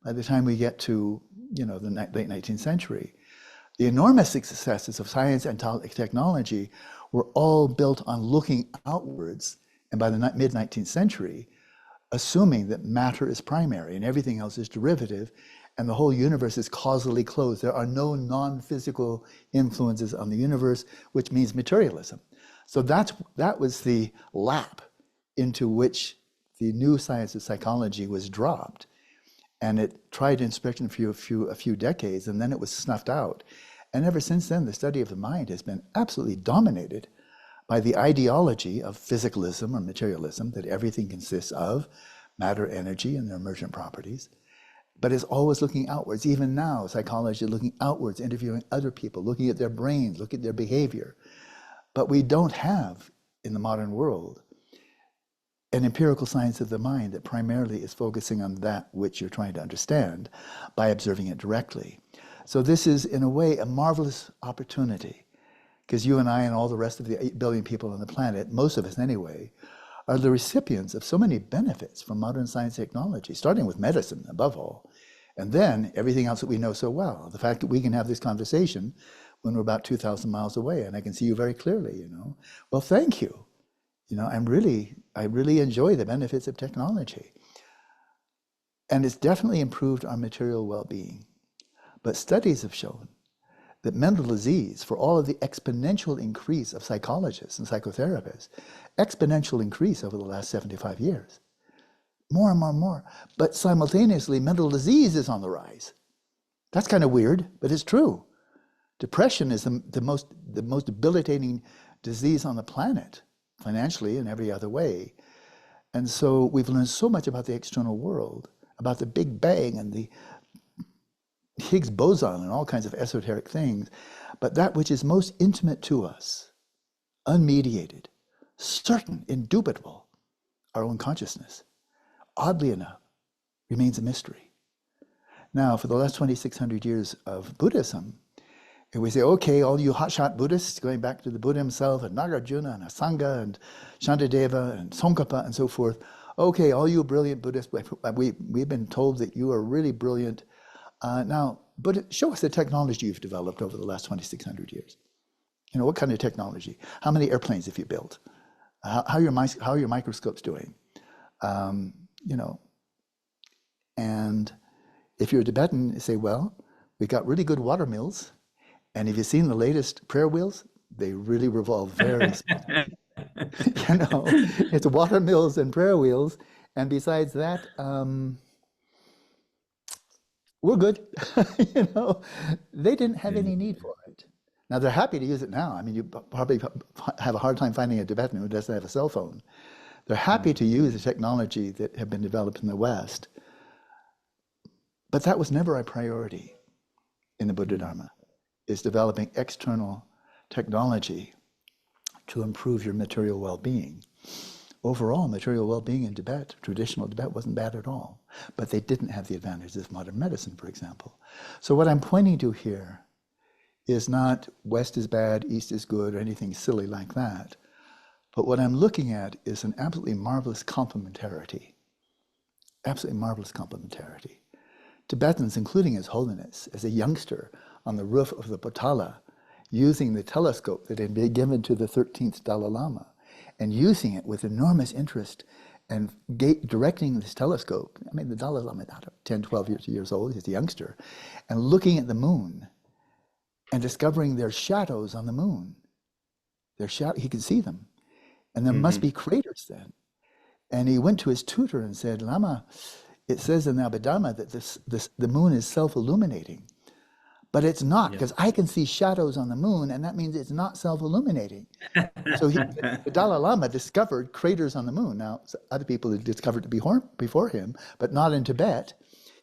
by the time we get to, the late 19th century, the enormous successes of science and technology were all built on looking outwards. And by the mid-19th century, assuming that matter is primary and everything else is derivative, and the whole universe is causally closed. There are no non-physical influences on the universe, which means materialism. So that was the lap into which the new science of psychology was dropped. And it tried inspection for a few decades, and then it was snuffed out. And ever since then, the study of the mind has been absolutely dominated by the ideology of physicalism or materialism, that everything consists of matter, energy, and their emergent properties. But it's always looking outwards. Even now, psychology is looking outwards, interviewing other people, looking at their brains, looking at their behavior. But we don't have, in the modern world, an empirical science of the mind that primarily is focusing on that which you're trying to understand by observing it directly. So this is, in a way, a marvelous opportunity, because you and I and all the rest of the 8 billion people on the planet, most of us anyway, are the recipients of so many benefits from modern science technology, starting with medicine, above all, and then everything else that we know so well. The fact that we can have this conversation when we're about 2,000 miles away, and I can see you very clearly, Well, thank you. I really enjoy the benefits of technology. And it's definitely improved our material well-being. But studies have shown that mental disease, for all of the exponential increase of psychologists and psychotherapists, exponential increase over the last 75 years, more and more and more. But simultaneously, mental disease is on the rise. That's kind of weird, but it's true. Depression is the most debilitating disease on the planet, financially and every other way. And so we've learned so much about the external world, about the Big Bang and the Higgs boson and all kinds of esoteric things. But that which is most intimate to us, unmediated, certain, indubitable, our own consciousness, oddly enough, remains a mystery. Now, for the last 2,600 years of Buddhism, we say, okay, all you hotshot Buddhists, going back to the Buddha himself, and Nagarjuna, and Asanga, and Shantideva, and Tsongkhapa, and so forth, okay, all you brilliant Buddhists, we've been told that you are really brilliant. Now, but show us the technology you've developed over the last 2,600 years. What kind of technology? How many airplanes have you built? How are your microscopes doing? And if you're a Tibetan, you say, well, we got really good water mills. And have you seen the latest prayer wheels? They really revolve very smoothly. You know, it's water mills and prayer wheels. And besides that, we're good. You know, they didn't have any need for it. Now they're happy to use it now. I mean, you probably have a hard time finding a Tibetan who doesn't have a cell phone. They're happy to use the technology that have been developed in the West. But that was never a priority in the Buddha Dharma, is developing external technology to improve your material well-being. Overall, material well-being in Tibet, traditional Tibet, wasn't bad at all. But they didn't have the advantages of modern medicine, for example. So what I'm pointing to here is not West is bad, East is good, or anything silly like that. But what I'm looking at is an absolutely marvelous complementarity. Absolutely marvelous complementarity. Tibetans, including His Holiness, as a youngster on the roof of the Potala, using the telescope that had been given to the 13th Dalai Lama, and using it with enormous interest and directing this telescope. I mean, the Dalai Lama, 10, 12 years old, he's a youngster, and looking at the moon and discovering there's shadows on the moon. He could see them. And there must be craters then. And he went to his tutor and said, Lama, it says in the Abhidharma that the moon is self-illuminating. But it's not, because I can see shadows on the moon, and that means it's not self-illuminating. So the Dalai Lama discovered craters on the moon. Now, other people had discovered it before him, but not in Tibet.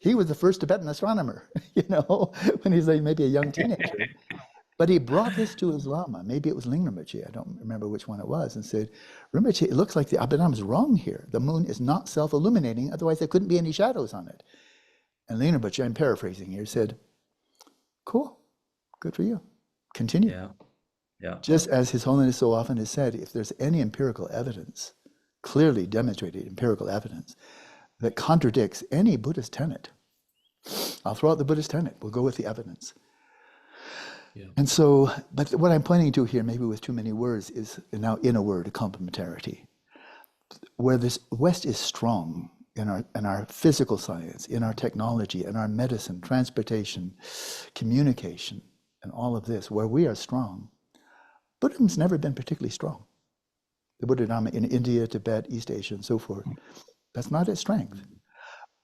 He was the first Tibetan astronomer, you know, when he's like maybe a young teenager. But he brought this to his Lama. Maybe it was Ling Rinpoche, I don't remember which one it was, and said, Rinpoche, it looks like the Abhidharma is wrong here. The moon is not self-illuminating, otherwise there couldn't be any shadows on it. And Ling Rinpoche, I'm paraphrasing here, said, cool, good for you. Continue. Yeah. Just as His Holiness so often has said, if there's any empirical evidence, clearly demonstrated empirical evidence, that contradicts any Buddhist tenet, I'll throw out the Buddhist tenet, we'll go with the evidence. And so, but what I'm pointing to here, maybe with too many words, is now in a word, complementarity. Where this West is strong in our physical science, in our technology, in our medicine, transportation, communication, and all of this, where we are strong, Buddhism's never been particularly strong. The Buddha Dharma in India, Tibet, East Asia, and so forth, that's not its strength.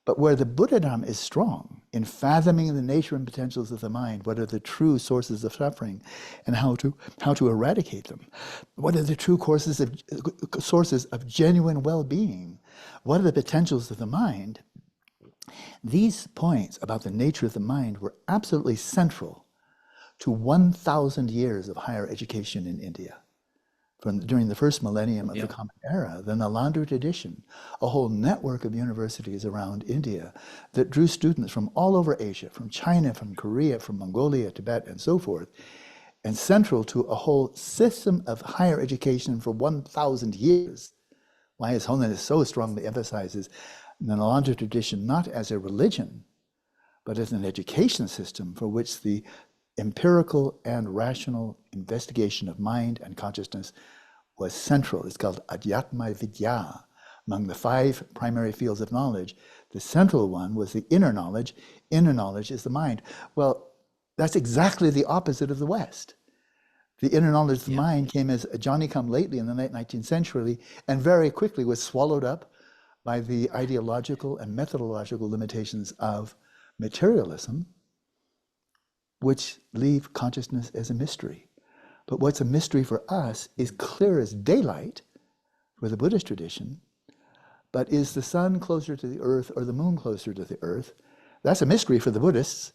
But where the Buddha Dharma is strong in fathoming the nature and potentials of the mind, what are the true sources of suffering and how to eradicate them? What are the true sources of genuine well-being? What are the potentials of the mind? These points about the nature of the mind were absolutely central to 1,000 years of higher education in India. During the first millennium of the Common Era, the Nalanda tradition, a whole network of universities around India that drew students from all over Asia, from China, from Korea, from Mongolia, Tibet, and so forth, and central to a whole system of higher education for 1,000 years. Why His Holiness so strongly emphasizes the Nalanda tradition not as a religion, but as an education system for which the empirical and rational investigation of mind and consciousness was central. It's called Adhyatma Vidya. Among the 5 primary fields of knowledge, the central one was the inner knowledge. Inner knowledge is the mind. Well, that's exactly the opposite of the West. The inner knowledge of the mind came as a Johnny-come-lately in the late 19th century and very quickly was swallowed up by the ideological and methodological limitations of materialism, which leave consciousness as a mystery. But what's a mystery for us is clear as daylight for the Buddhist tradition, but is the sun closer to the earth or the moon closer to the earth? That's a mystery for the Buddhists.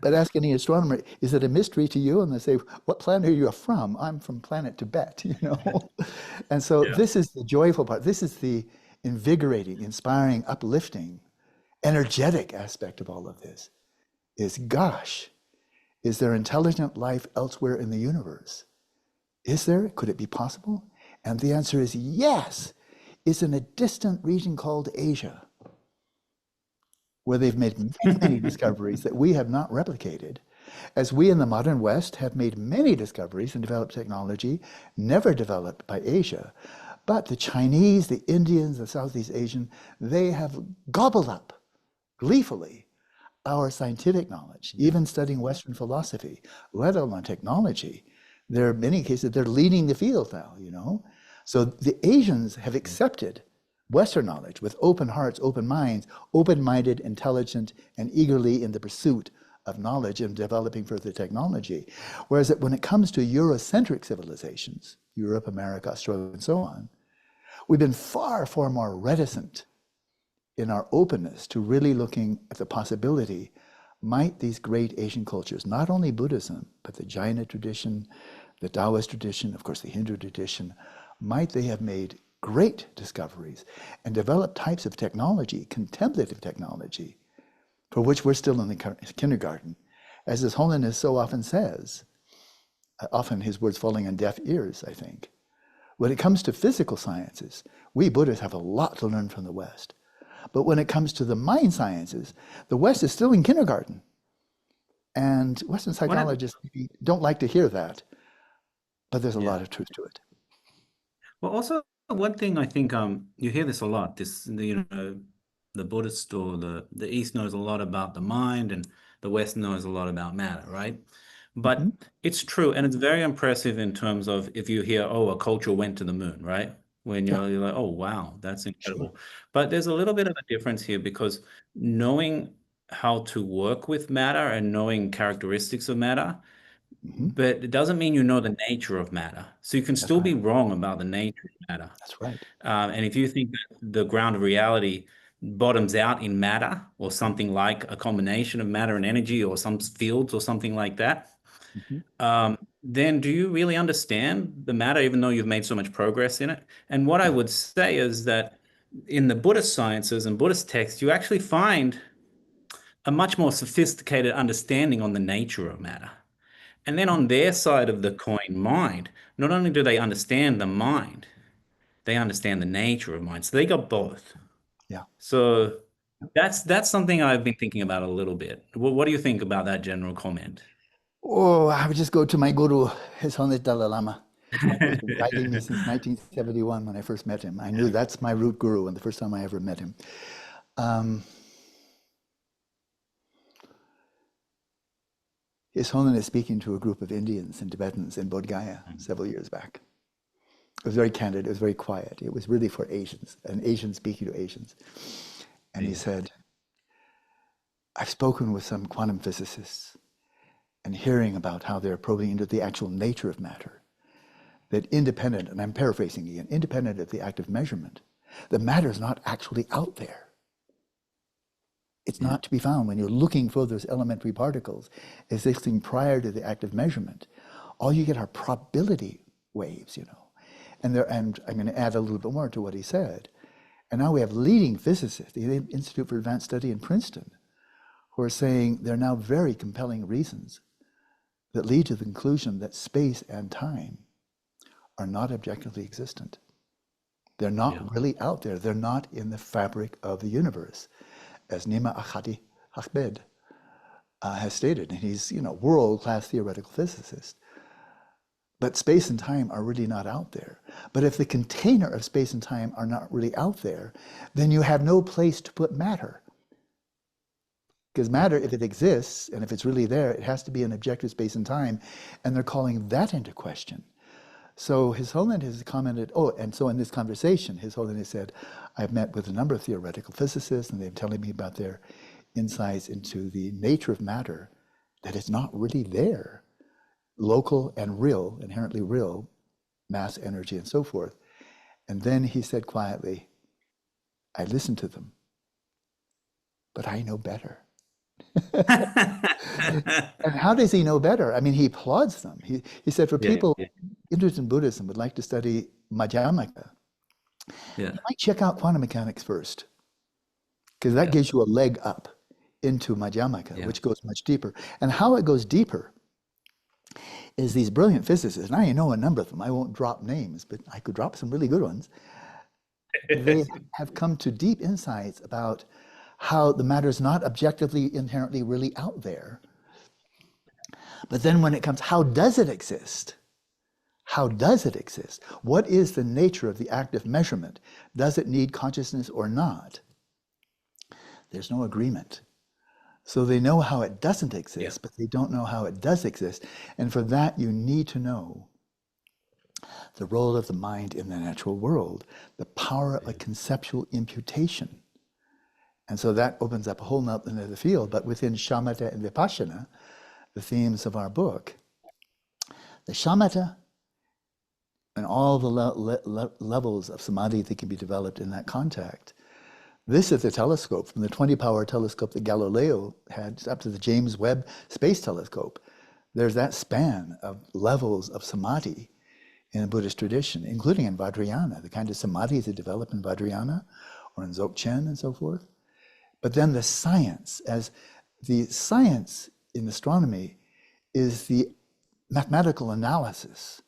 But ask any astronomer, is it a mystery to you? And they say, what planet are you from? I'm from planet Tibet, you know? And so this is the joyful part. This is the invigorating, inspiring, uplifting, energetic aspect of all of this. Is, gosh, is there intelligent life elsewhere in the universe? Is there? Could it be possible? And the answer is yes. It's in a distant region called Asia, where they've made many, many discoveries that we have not replicated, as we in the modern West have made many discoveries and developed technology never developed by Asia. But the Chinese, the Indians, the Southeast Asian, they have gobbled up gleefully our scientific knowledge, even studying Western philosophy, let alone technology. There are many cases they're leading the field now, you know. So the Asians have accepted Western knowledge with open hearts, open minds, open-minded, intelligent, and eagerly in the pursuit of knowledge and developing further technology. Whereas when it comes to Eurocentric civilizations, Europe, America, Australia, and so on, we've been far, far more reticent in our openness to really looking at the possibility, might these great Asian cultures, not only Buddhism, but the Jaina tradition, the Taoist tradition, of course the Hindu tradition, might they have made great discoveries and developed types of technology, contemplative technology, for which we're still in the kindergarten. As His Holiness so often says, often his words falling on deaf ears, I think. When it comes to physical sciences, we Buddhists have a lot to learn from the West. But when it comes to the mind sciences, the West is still in kindergarten. And Western psychologists don't like to hear that, but there's a lot of truth to it. Well, also one thing I think you hear this a lot. This, you know, the Buddhist or the East knows a lot about the mind, and the West knows a lot about matter, right? But it's true, and it's very impressive in terms of if you hear, oh, a culture went to the moon, right? When you're like, oh, wow, that's incredible. Sure. But there's a little bit of a difference here, because knowing how to work with matter and knowing characteristics of matter, but it doesn't mean you know the nature of matter. So you can That's still right. be wrong about the nature of matter. That's right. And if you think that the ground of reality bottoms out in matter, or something like a combination of matter and energy, or some fields or something like that, then do you really understand the matter, even though you've made so much progress in it? And what I would say is that in the Buddhist sciences and Buddhist texts, you actually find a much more sophisticated understanding on the nature of matter. And then on their side of the coin, mind, not only do they understand the mind, they understand the nature of mind. So they got both. Yeah. So that's something I've been thinking about a little bit. What do you think about that general comment? Oh, I would just go to my guru, His Holiness Dalai Lama, who's been guiding me since 1971 when I first met him. I knew that's my root guru, and the first time I ever met him. His Holiness speaking to a group of Indians and Tibetans in Bodh Gaya several years back. It was very candid, it was very quiet. It was really for Asians, an Asian speaking to Asians. And he said, I've spoken with some quantum physicists and hearing about how they're probing into the actual nature of matter, that independent, and I'm paraphrasing again, independent of the act of measurement, the matter is not actually out there. It's not to be found when you're looking for those elementary particles existing prior to the act of measurement. All you get are probability waves, you know. And I'm going to add a little bit more to what he said. And now we have leading physicists, the Institute for Advanced Study in Princeton, who are saying there are now very compelling reasons that lead to the conclusion that space and time are not objectively existent. They're not really out there. They're not in the fabric of the universe, as Nima Akhadi Ahmed has stated. And he's, you know, world-class theoretical physicist. But space and time are really not out there. But if the container of space and time are not really out there, then you have no place to put matter. Because matter, if it exists, and if it's really there, it has to be an objective space and time, and they're calling that into question. So His Holiness has commented, and so in this conversation, His Holiness said, I've met with a number of theoretical physicists, and they're telling me about their insights into the nature of matter, that it's not really there. Local and real, inherently real, mass, energy, and so forth. And then he said quietly, I listened to them, but I know better. And how does he know better? I mean, he applauds them. He said for people interested in Buddhism would like to study Madhyamaka, you might check out quantum mechanics first, because that gives you a leg up into Madhyamaka, which goes much deeper. And how it goes deeper is these brilliant physicists, and I know a number of them, I won't drop names, but I could drop some really good ones. They have come to deep insights about how the matter is not objectively, inherently really out there. But then when it comes, how does it exist? How does it exist? What is the nature of the act of measurement? Does it need consciousness or not? There's no agreement. So they know how it doesn't Yeah. exist, but they don't know how it does exist. And for that, you need to know the role of the mind in the natural world, the power of a conceptual imputation. And so that opens up a whole nother field. But within Shamatha and Vipaśyanā, the themes of our book, the Shamatha and all the levels of samadhi that can be developed in that contact. This is the telescope, from the 20-power telescope that Galileo had up to the James Webb Space Telescope. There's that span of levels of samadhi in the Buddhist tradition, including in Vajrayana, the kind of samadhis that develop in Vajrayana or in Dzogchen and so forth. But then the science, as the science in astronomy is the mathematical analysis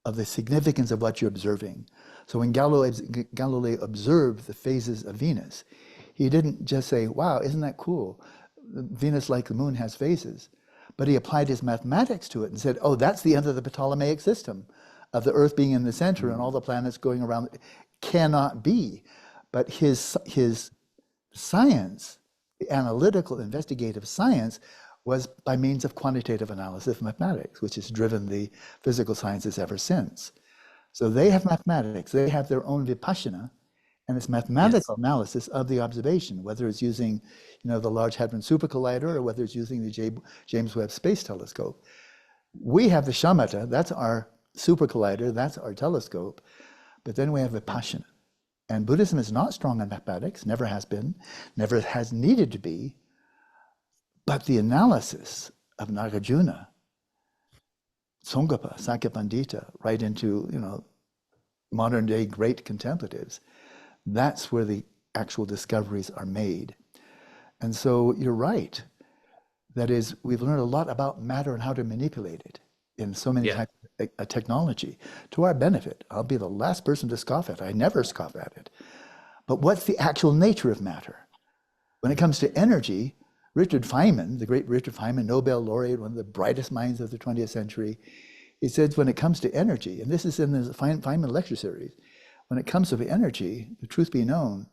of the significance of what you're observing. So when Galileo observed the phases of Venus, he didn't just say, wow, isn't that cool? Venus, like the moon, has phases. But he applied his mathematics to it and said, oh, that's the end of the Ptolemaic system of the Earth being in the center and all the planets going around. Cannot be. But his science, the analytical, investigative science, was by means of quantitative analysis of mathematics, which has driven the physical sciences ever since. So they have mathematics, they have their own Vipasyana, and it's mathematical analysis of the observation, whether it's using, the Large Hadron Super Collider or whether it's using the James Webb Space Telescope. We have the Shamatha, that's our super collider, that's our telescope, but then we have Vipasyana. And Buddhism is not strong in mathematics, never has been, never has needed to be, but the analysis of Nagarjuna, Tsongkhapa, Sakya Pandita, right into, modern day great contemplatives, that's where the actual discoveries are made. And so you're right. That is, we've learned a lot about matter and how to manipulate it in so many types of technology to our benefit. I'll be the last person to scoff at it. I never scoff at it. But what's the actual nature of matter? When it comes to energy, Richard Feynman, the great Richard Feynman, Nobel laureate, one of the brightest minds of the 20th century, he says when it comes to energy, and this is in the Feynman lecture series, when it comes to energy, the truth be known,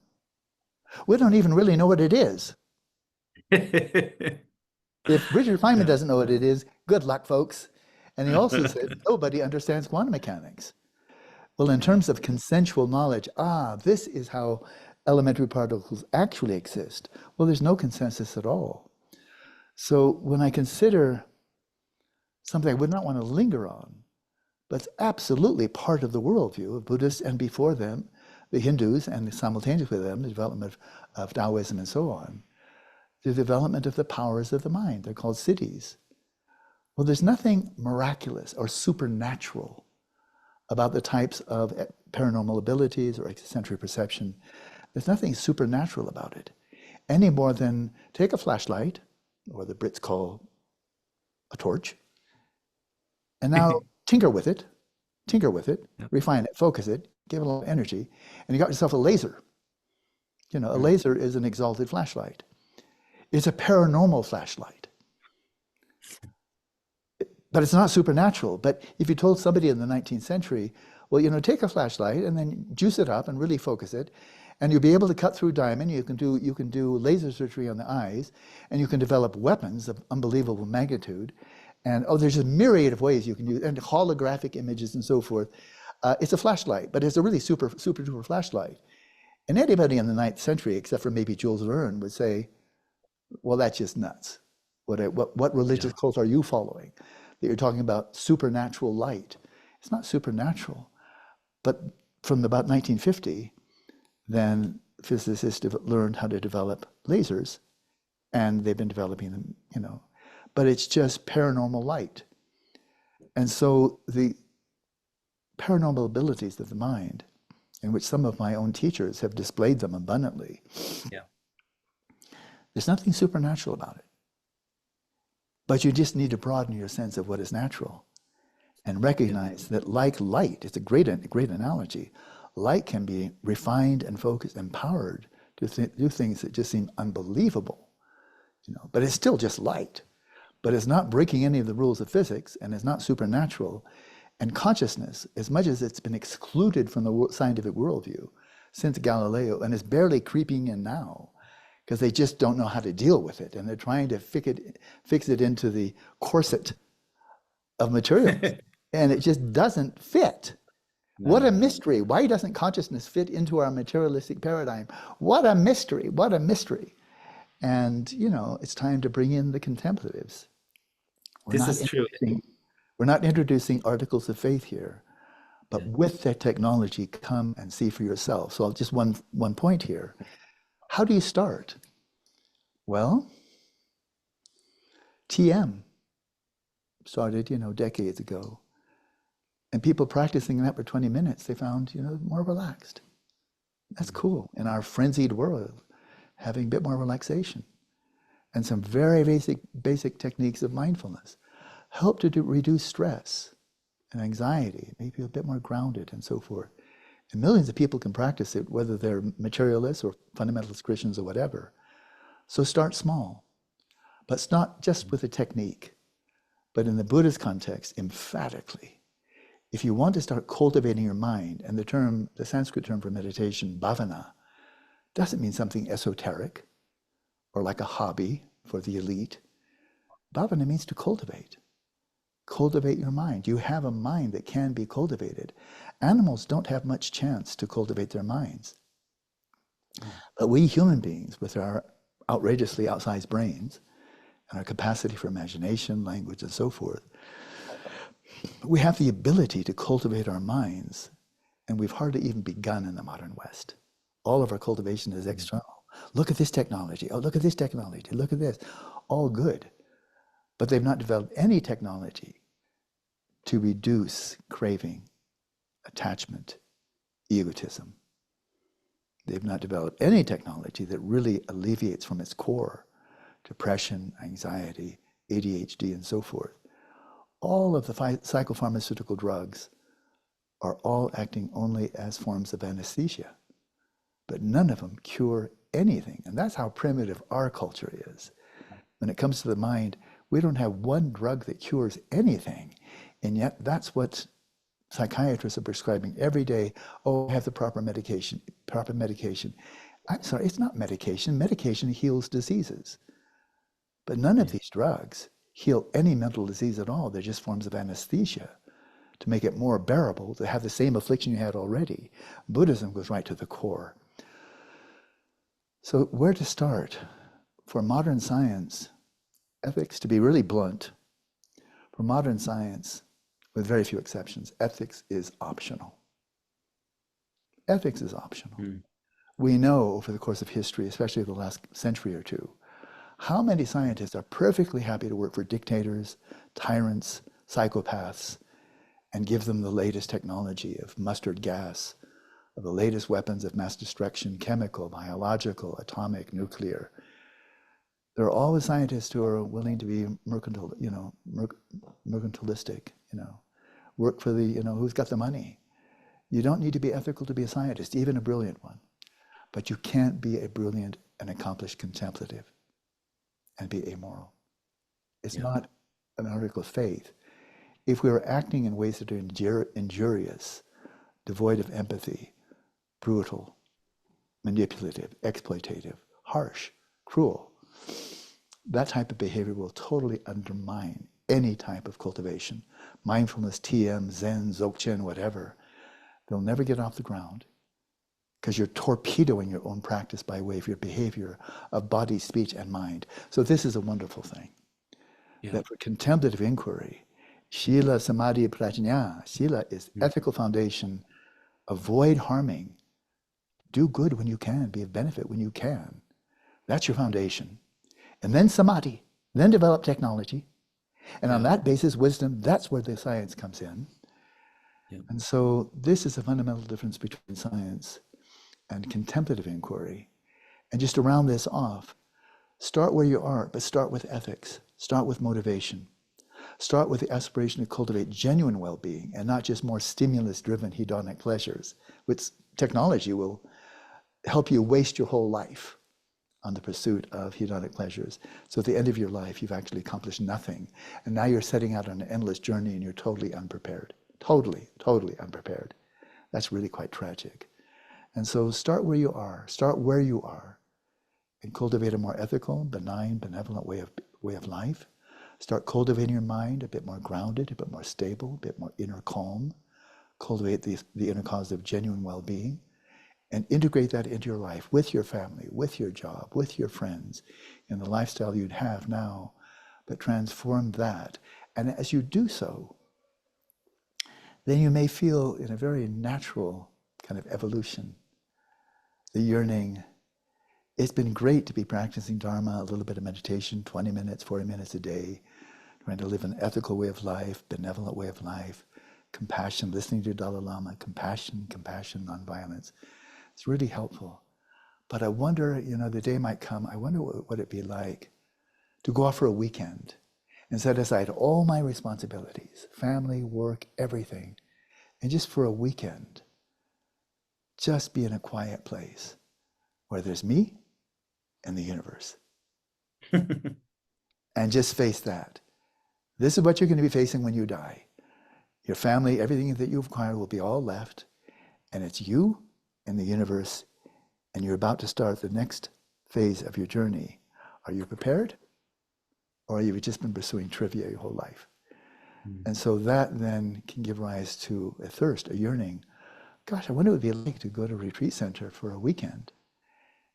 we don't even really know what it is. If Richard Feynman doesn't know what it is, good luck, folks. And he also said nobody understands quantum mechanics. Well, in terms of consensual knowledge, this is how elementary particles actually exist. Well, there's no consensus at all. So when I consider something I would not want to linger on, but it's absolutely part of the worldview of Buddhists and before them, the Hindus, and simultaneously with them, the development of Taoism and so on, the development of the powers of the mind. They're called siddhis. Well, there's nothing miraculous or supernatural about the types of paranormal abilities or extrasensory perception. There's nothing supernatural about it, any more than take a flashlight, or the Brits call a torch, and now tinker with it, refine it, focus it, give it a lot of energy, and you got yourself a laser. A laser is an exalted flashlight. It's a paranormal flashlight. But it's not supernatural. But if you told somebody in the 19th century, well, take a flashlight and then juice it up and really focus it, and you'll be able to cut through diamond, you can do laser surgery on the eyes, and you can develop weapons of unbelievable magnitude. And there's a myriad of ways you can use, and holographic images and so forth. It's a flashlight, but it's a really super duper flashlight. And anybody in the 9th century, except for maybe Jules Verne, would say, well, that's just nuts. What religious cult are you following? That you're talking about supernatural light. It's not supernatural. But from about 1950, then physicists learned how to develop lasers, and they've been developing them, but it's just paranormal light. And so the paranormal abilities of the mind, in which some of my own teachers have displayed them abundantly, there's nothing supernatural about it. But you just need to broaden your sense of what is natural and recognize that like light, it's a great analogy, light can be refined and focused, empowered to do things that just seem unbelievable, but it's still just light. But it's not breaking any of the rules of physics, and it's not supernatural. And consciousness, as much as it's been excluded from the scientific worldview since Galileo, and is barely creeping in now, because they just don't know how to deal with it. And they're trying to fix it into the corset of materials. And it just doesn't fit. What a No. mystery. Why doesn't consciousness fit into our materialistic paradigm? What a mystery. What a mystery. And, you know, it's time to bring in the contemplatives. This is true. We're not introducing articles of faith here, but Yeah. with that technology, come and see for yourself. So just one point here. How do you start? Well, TM started, you know, decades ago. And people practicing that for 20 minutes, they found, you know, more relaxed. That's cool. In our frenzied world, having a bit more relaxation. And some very basic techniques of mindfulness help to reduce stress and anxiety, make you a bit more grounded and so forth. And millions of people can practice it, whether they're materialists or fundamentalist Christians or whatever. So start small. But it's not just with a technique, but in the Buddhist context, emphatically. If you want to start cultivating your mind, and the Sanskrit term for meditation, bhavana, doesn't mean something esoteric or like a hobby for the elite. Bhavana means to cultivate. Cultivate your mind. You have a mind that can be cultivated. Animals don't have much chance to cultivate their minds. But we human beings, with our outrageously outsized brains and our capacity for imagination, language, and so forth, we have the ability to cultivate our minds, and we've hardly even begun in the modern West. All of our cultivation is external. Look at this technology. Oh, look at this technology. Look at this. All good. But they've not developed any technology to reduce craving, attachment, egotism. They've not developed any technology that really alleviates from its core depression, anxiety, ADHD, and so forth. All of the psychopharmaceutical drugs are all acting only as forms of anesthesia, but none of them cure anything. And that's how primitive our culture is. When it comes to the mind, we don't have one drug that cures anything. And yet that's what psychiatrists are prescribing every day. Oh, have the proper medication, proper medication. I'm sorry, it's not medication. Medication heals diseases. But none of these drugs heal any mental disease at all. They're just forms of anesthesia to make it more bearable, to have the same affliction you had already. Buddhism goes right to the core. So where to start? For modern science, ethics, to be really blunt, for modern science, with very few exceptions, ethics is optional. Ethics is optional. We know over the course of history, especially the last century or two, how many scientists are perfectly happy to work for dictators, tyrants, psychopaths, and give them the latest technology of mustard gas, of the latest weapons of mass destruction, chemical, biological, atomic, nuclear. There are always scientists who are willing to be mercantilistic, work for the, who's got the money. You don't need to be ethical to be a scientist, even a brilliant one. But you can't be a brilliant and accomplished contemplative and be amoral. It's not an article of faith. If we are acting in ways that are injurious, devoid of empathy, brutal, manipulative, exploitative, harsh, cruel, that type of behavior will totally undermine any type of cultivation. Mindfulness, TM, Zen, Dzogchen, whatever. They'll never get off the ground because you're torpedoing your own practice by way of your behavior of body, speech, and mind. So this is a wonderful thing. That for contemplative inquiry, Shila, Samadhi, Prajna, Shila is ethical foundation. Avoid harming. Do good when you can. Be of benefit when you can. That's your foundation. And then Samadhi. Then develop technology. And on that basis, wisdom, that's where the science comes in. And so this is a fundamental difference between science and contemplative inquiry. And just to round this off, start where you are, but start with ethics. Start with motivation. Start with the aspiration to cultivate genuine well-being and not just more stimulus-driven hedonic pleasures, which technology will help you waste your whole life on the pursuit of hedonic pleasures. So at the end of your life, you've actually accomplished nothing. And now you're setting out on an endless journey and you're totally unprepared. Totally unprepared. That's really quite tragic. And so start where you are. Start where you are. and cultivate a more ethical, benign, benevolent way of life. Start cultivating your mind a bit more grounded, a bit more stable, a bit more inner calm. Cultivate the inner cause of genuine well-being, and integrate that into your life, with your family, with your job, with your friends, in the lifestyle you'd have now, but transform that. And as you do so, then you may feel in a very natural kind of evolution, the yearning. It's been great to be practicing Dharma, a little bit of meditation, 20 minutes, 40 minutes a day, trying to live an ethical way of life, benevolent way of life, compassion, listening to Dalai Lama, compassion, nonviolence. It's really helpful. But I wonder, the day might come, I wonder what would it be like to go off for a weekend and set aside all my responsibilities, family, work, everything, and just for a weekend, just be in a quiet place where there's me and the universe. And just face that. This is what you're going to be facing when you die. Your family, everything that you've acquired will be all left, and it's you and the universe, and you're about to start the next phase of your journey. Are you prepared? Or have you just been pursuing trivia your whole life? And so that then can give rise to a thirst, a yearning. Gosh, I wonder what it would be like to go to a retreat center for a weekend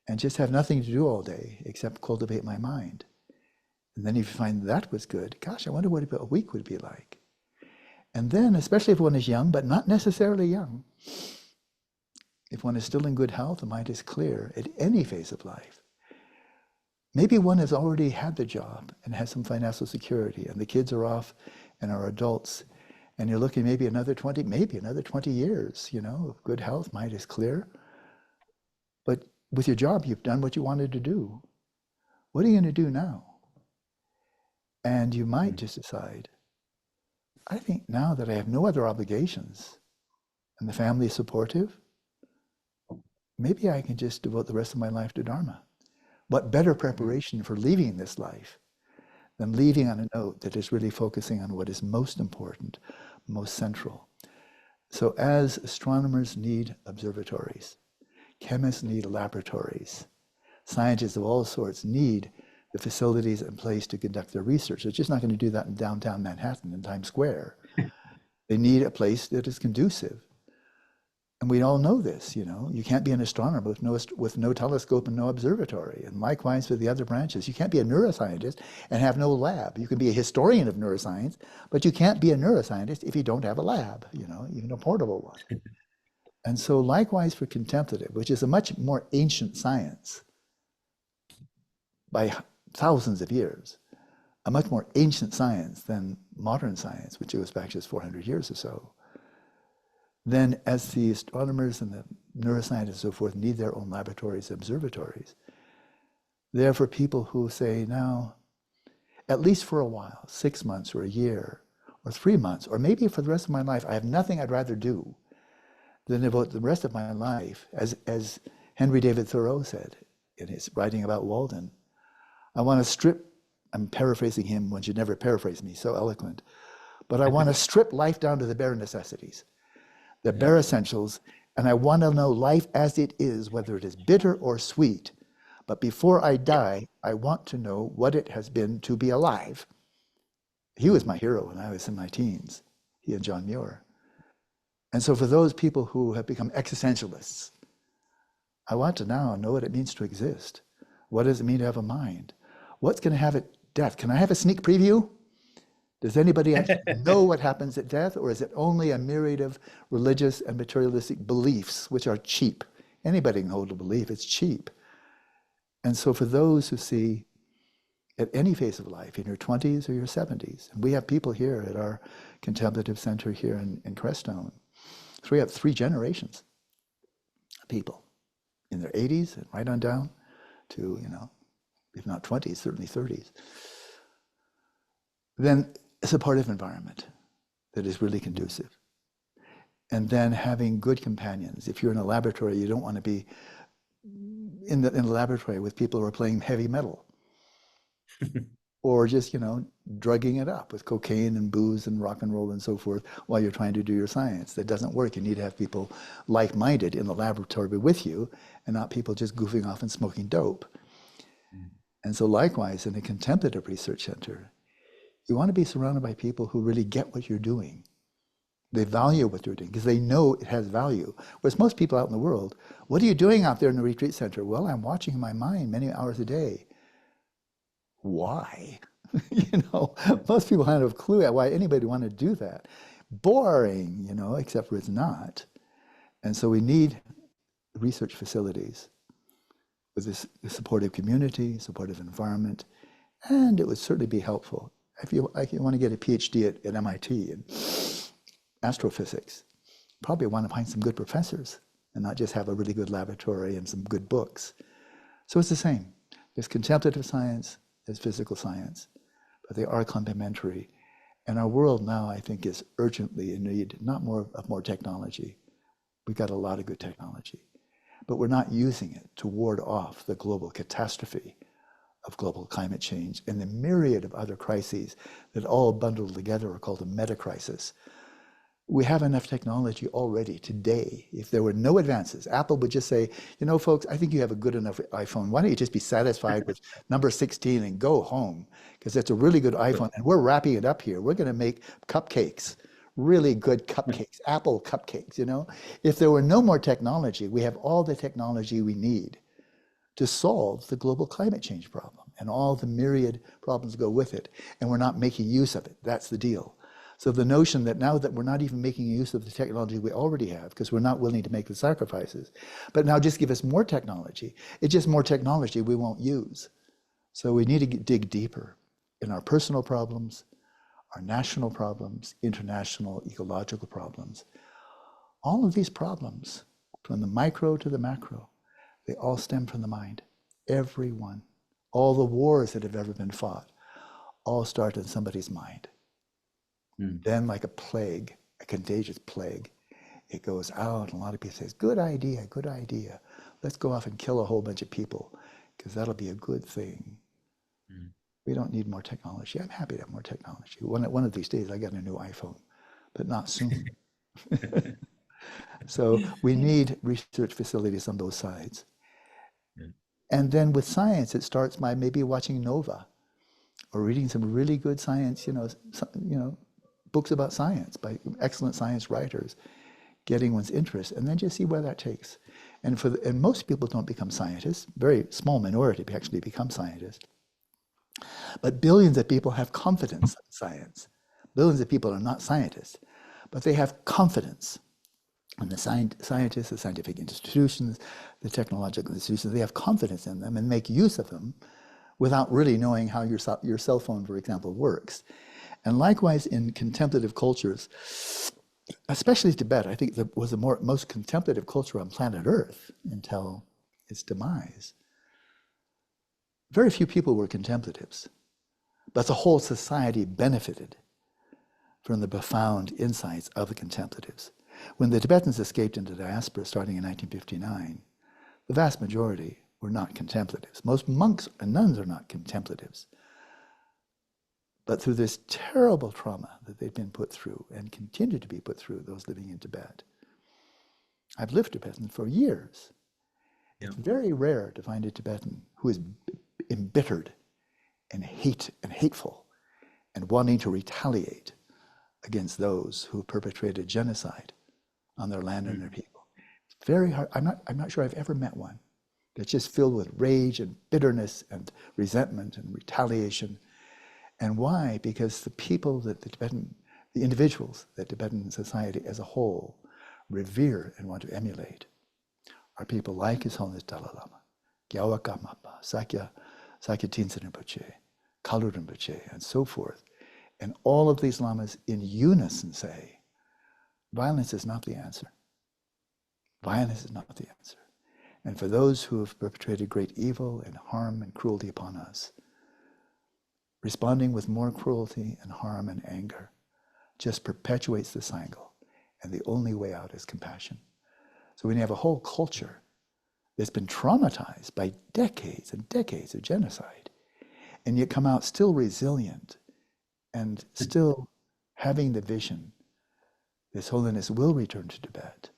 and just have nothing to do all day except cultivate my mind. And then if you find that was good, gosh, I wonder what a week would be like. And then, especially if one is young, but not necessarily young, if one is still in good health, the mind is clear at any phase of life. Maybe one has already had the job and has some financial security, and the kids are off and are adults, and you're looking maybe another 20 years, of good health, mind is clear. But with your job, you've done what you wanted to do. What are you going to do now? And you might just decide, I think now that I have no other obligations and the family is supportive, maybe I can just devote the rest of my life to Dharma. What better preparation for leaving this life than leaving on a note that is really focusing on what is most important, most central. So as astronomers need observatories, chemists need laboratories, scientists of all sorts need the facilities in place to conduct their research. They're just not going to do that in downtown Manhattan in Times Square. They need a place that is conducive. And we all know this, you can't be an astronomer with no telescope and no observatory. And likewise with the other branches, you can't be a neuroscientist and have no lab. You can be a historian of neuroscience, but you can't be a neuroscientist if you don't have a lab, even a portable one. And so likewise for contemplative, which is a much more ancient science by thousands of years, a much more ancient science than modern science, which goes back just 400 years or so. Then as the astronomers and the neuroscientists and so forth need their own laboratories, observatories, they're for people who say, now, at least for a while, 6 months or a year or 3 months, or maybe for the rest of my life, I have nothing I'd rather do than devote the rest of my life, as Henry David Thoreau said in his writing about Walden, I want to strip, I'm paraphrasing him, one should never paraphrase me, so eloquent, but I want to strip life down to the bare necessities, the bare essentials, and I want to know life as it is, whether it is bitter or sweet. But before I die, I want to know what it has been to be alive. He was my hero when I was in my teens, he and John Muir. And so for those people who have become existentialists, I want to now know what it means to exist. What does it mean to have a mind? What's going to have at death? Can I have a sneak preview? Does anybody actually know what happens at death, or is it only a myriad of religious and materialistic beliefs, which are cheap? Anybody can hold a belief, it's cheap. And so for those who see at any phase of life, in your 20s or your 70s, and we have people here at our contemplative center here in Crestone, we have 3 generations of people in their 80s and right on down to, if not 20s, certainly 30s. Then a supportive environment that is really conducive. And then having good companions. If you're in a laboratory, you don't want to be in the laboratory with people who are playing heavy metal or just, drugging it up with cocaine and booze and rock and roll and so forth while you're trying to do your science. That doesn't work. You need to have people like-minded in the laboratory with you and not people just goofing off and smoking dope. And so likewise, in a contemplative research center, you want to be surrounded by people who really get what you're doing. They value what you're doing because they know it has value. Whereas most people out in the world, what are you doing out there in the retreat center? Well, I'm watching my mind many hours a day. Why? Most people don't have a clue why anybody would want to do that. Boring, except for it's not. And so we need research facilities with this supportive community, supportive environment, and it would certainly be helpful. If you want to get a PhD at MIT in astrophysics, probably want to find some good professors and not just have a really good laboratory and some good books. So it's the same. There's contemplative science, there's physical science, but they are complementary. And our world now, I think, is urgently in need not of more technology. We've got a lot of good technology, but we're not using it to ward off the global catastrophe of global climate change and the myriad of other crises that all bundled together are called a meta-crisis. We have enough technology already today. If there were no advances, Apple would just say, folks, I think you have a good enough iPhone. Why don't you just be satisfied with number 16 and go home? Because it's a really good iPhone, and we're wrapping it up here. We're going to make cupcakes, really good cupcakes, Apple cupcakes, If there were no more technology, we have all the technology we need to solve the global climate change problem and all the myriad problems go with it, and we're not making use of it. That's the deal. So the notion that now that we're not even making use of the technology we already have because we're not willing to make the sacrifices, but now just give us more technology. It's just more technology we won't use. So we need to dig deeper in our personal problems, our national problems, international ecological problems. All of these problems, from the micro to the macro, they all stem from the mind. Every one. All the wars that have ever been fought all start in somebody's mind. Then like a plague, a contagious plague, it goes out and a lot of people say, good idea, good idea. Let's go off and kill a whole bunch of people because that'll be a good thing. We don't need more technology. I'm happy to have more technology. One of these days I get a new iPhone, but not soon. So we need research facilities on both sides. And then with science, it starts by maybe watching Nova or reading some really good science, books about science by excellent science writers, getting one's interest, and then just see where that takes. And most people don't become scientists. Very small minority actually become scientists. But billions of people have confidence in science. Billions of people are not scientists, but they have confidence in the scientists, the scientific institutions, the technological institutions. They have confidence in them and make use of them without really knowing how your cell phone, for example, works. And likewise in contemplative cultures, especially Tibet, I think was the most contemplative culture on planet Earth until its demise. Very few people were contemplatives, but the whole society benefited from the profound insights of the contemplatives. When the Tibetans escaped into diaspora starting in 1959, the vast majority were not contemplatives. Most monks and nuns are not contemplatives. But through this terrible trauma that they've been put through and continue to be put through, those living in Tibet. I've lived Tibetan for years. Yeah. It's very rare to find a Tibetan who is embittered and hateful and wanting to retaliate against those who perpetrated genocide on their land and their people. It's very hard. I'm not sure I've ever met one that's just filled with rage and bitterness and resentment and retaliation. And why? Because the people that the individuals that Tibetan society as a whole revere and want to emulate are people like His Holiness Dalai Lama, Gyalwa Karmapa, Sakya Tenzin Rinpoche, Kalru Rinpoche, and so forth. And all of these lamas in unison say, violence is not the answer. Violence is not the answer. And for those who have perpetrated great evil and harm and cruelty upon us, responding with more cruelty and harm and anger just perpetuates the cycle, and the only way out is compassion. So when you have a whole culture that's been traumatized by decades and decades of genocide, and yet come out still resilient and still having the vision, His Holiness will return to Tibet,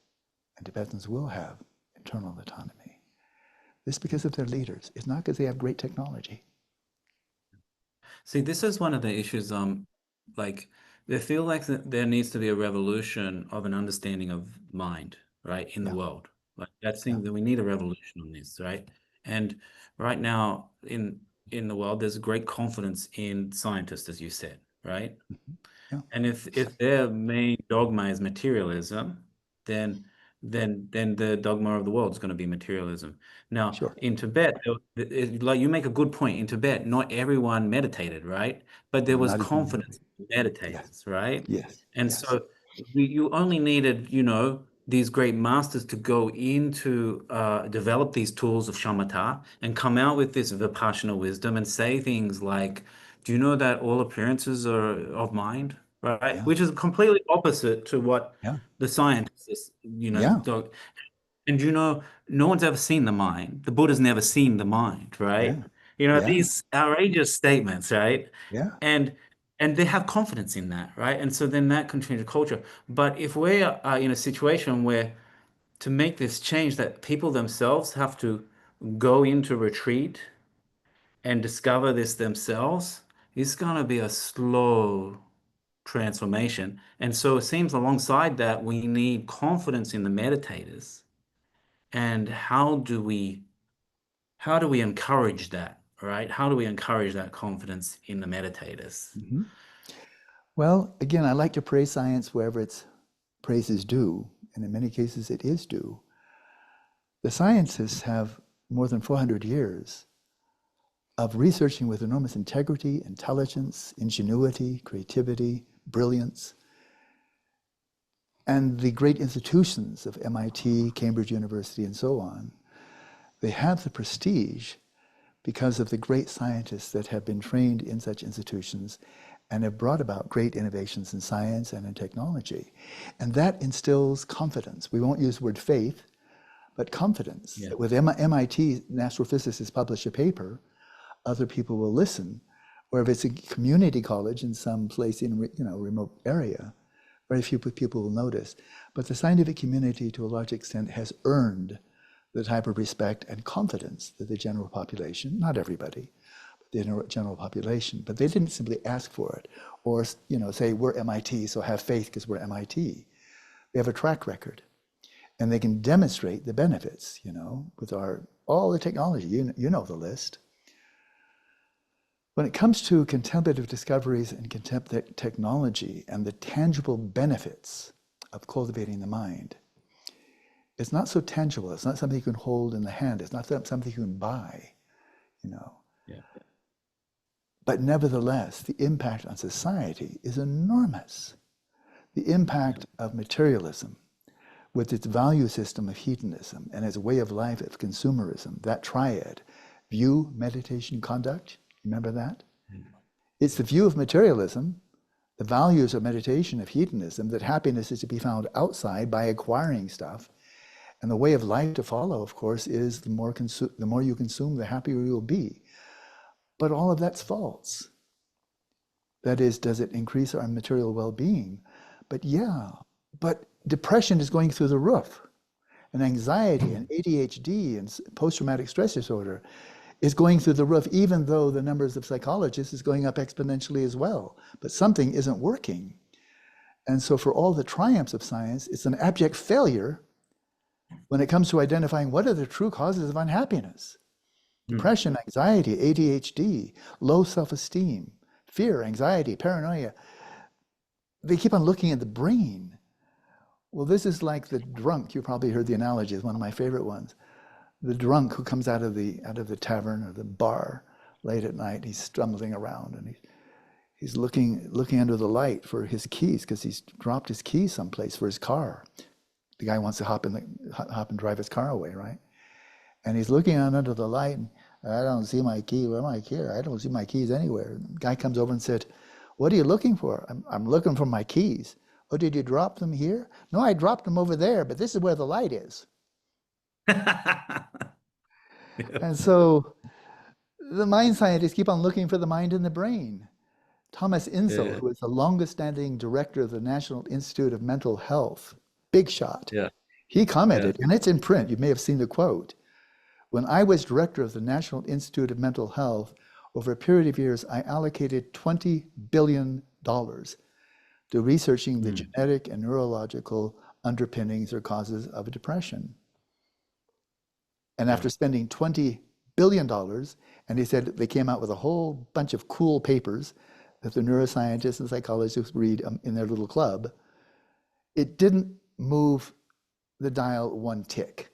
and Tibetans will have internal autonomy. This is because of their leaders. It's not because they have great technology. See, this is one of the issues. Like they feel like there needs to be a revolution of an understanding of mind, right, in the Yeah, world. Like that yeah, thing that we need a revolution on this, right? And right now in the world, there's great confidence in scientists, as you said, right? mhm, yeah, And if their main dogma is materialism, then then the dogma of the world is going to be materialism. Now, sure. in Tibet, like you make a good point. In Tibet, not everyone meditated, right? But there No, was not even, confidence in yes, meditators, right? yes, And yes. so you only needed, these great masters to go into develop these tools of shamatha and come out with this vipassana wisdom and say things like, do you know that all appearances are of mind, right? Yeah, Which is completely opposite to what yeah, the scientists, yeah, and no one's ever seen the mind. The Buddha's never seen the mind, right? yeah, yeah, These outrageous statements, right? yeah. And and they have confidence in that, right? And so then that can change the culture. But if we are in a situation where to make this change, that people themselves have to go into retreat and discover this themselves, it's going to be a slow transformation. And so it seems alongside that, we need confidence in the meditators. And how do we encourage that, right? How do we encourage that confidence in the meditators? Mhm. Well, again, I like to praise science wherever its praise is due, and in many cases it is due. The scientists have more than 400 years of researching with enormous integrity, intelligence, ingenuity, creativity, brilliance, and the great institutions of MIT, Cambridge University, and so on. They have the prestige because of the great scientists that have been trained in such institutions and have brought about great innovations in science and in technology. And that instills confidence. We won't use the word faith, but confidence. Yeah. That with MIT natural physicists publish a paper, other people will listen. Or if it's a community college in some place in a remote area, very few people will notice. But the scientific community, to a large extent, has earned the type of respect and confidence that the general population, not everybody, but the general population, but they didn't simply ask for it or say we're MIT, so have faith because we're MIT. They have a track record, and they can demonstrate the benefits, with all the technology. You know the list. When it comes to contemplative discoveries and contemplative technology and the tangible benefits of cultivating the mind, it's not so tangible. It's not something you can hold in the hand. It's not something you can buy, you know. Yeah. But nevertheless, the impact on society is enormous. The impact of materialism with its value system of hedonism and its way of life of consumerism, that triad, view, meditation, conduct, remember that? It's the view of materialism, the values of meditation, of hedonism, that happiness is to be found outside by acquiring stuff. And the way of life to follow, of course, is the more you consume, the happier you'll be. But all of that's false. That is, does it increase our material well-being? But yeah, but depression is going through the roof. And anxiety and ADHD and post-traumatic stress disorder is going through the roof, even though the numbers of psychologists is going up exponentially as well. But something isn't working. And so for all the triumphs of science, it's an abject failure when it comes to identifying what are the true causes of unhappiness. Depression, anxiety, ADHD, low self-esteem, fear, anxiety, paranoia. They keep on looking at the brain. Well, this is like the drunk. You probably heard the analogy, it's one of my favorite ones. The drunk who comes out of the tavern or the bar late at night, he's stumbling around and he's looking under the light for his keys because he's dropped his keys someplace for his car. The guy wants to hop and drive his car away, right? And he's looking out under the light, and I don't see my key. Where am I here? I don't see my keys anywhere. The guy comes over and said, "What are you looking for?" I'm looking for my keys. "Oh, did you drop them here?" "No, I dropped them over there, but this is where the light is." And so the mind scientists keep on looking for the mind in the brain. Thomas Insel, Yeah. who is the longest standing director of the National Institute of Mental Health, big shot, Yeah. he Yeah. commented, and it's in print, you may have seen the quote, "When I was director of the National Institute of Mental Health, Over a period of years, I allocated $20 billion to researching the genetic and neurological underpinnings or causes of depression. And after spending $20 billion, and he said they came out with a whole bunch of cool papers that the neuroscientists and psychologists read in their little club, it didn't move the dial one tick.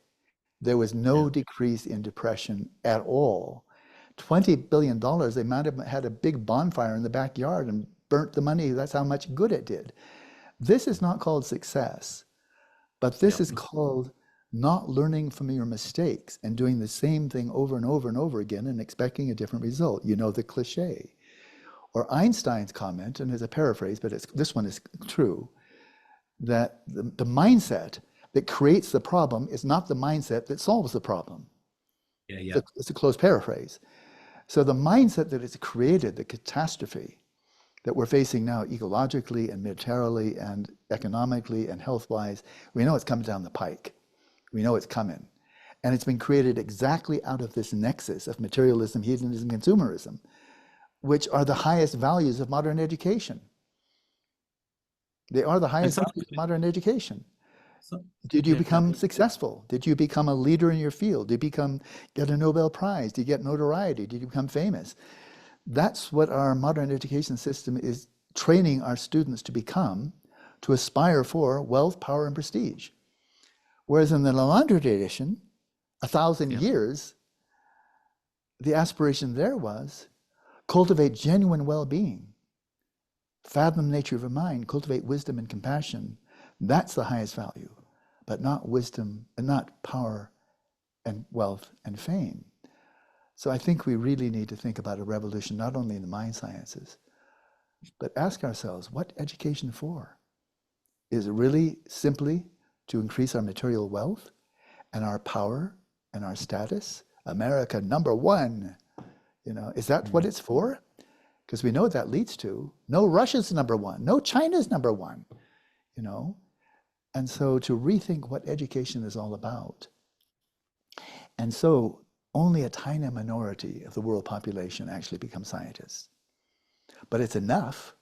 There was no decrease in depression at all. $20 billion, they might have had a big bonfire in the backyard and burnt the money. That's how much good it did. This is not called success, but this is called not learning from your mistakes and doing the same thing over and over and over again and expecting a different result. You know the cliche. Or Einstein's comment, and it's a paraphrase, but this one is true, that the mindset that creates the problem is not the mindset that solves the problem. It's a close paraphrase. So the mindset that has created the catastrophe that we're facing now ecologically and militarily and economically and health-wise, we know it's coming down the pike. We know it's coming. And it's been created exactly out of this nexus of materialism, hedonism, consumerism, which are the highest values of modern education. They are the highest values of modern education. Did you become successful? Did you become a leader in your field? Did you get a Nobel Prize? Did you get notoriety? Did you become famous? That's what our modern education system is training our students to become, to aspire for wealth, power, and prestige. Whereas in the Lalanda tradition, 1,000 years, the aspiration there was cultivate genuine well-being, fathom the nature of your mind, cultivate wisdom and compassion. That's the highest value, but not wisdom and not power and wealth and fame. So I think we really need to think about a revolution, not only in the mind sciences, but ask ourselves, what education for? Is it really simply to increase our material wealth and our power and our status? America #1, is that what it's for? Because we know what that leads to. No, Russia's #1, no, China's #1, And so to rethink what education is all about. And so only a tiny minority of the world population actually become scientists. But it's enough.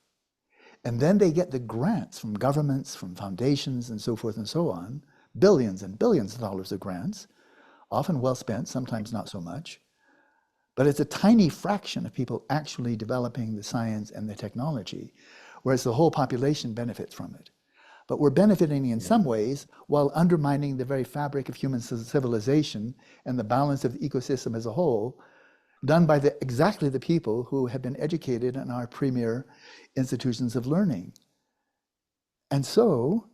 And then they get the grants from governments, from foundations, and so forth and so on, billions and billions of dollars of grants, often well spent, sometimes not so much. But it's a tiny fraction of people actually developing the science and the technology, whereas the whole population benefits from it. But we're benefiting in some ways while undermining the very fabric of human civilization and the balance of the ecosystem as a whole, done by exactly the people who have been educated in our premier institutions of learning. And so,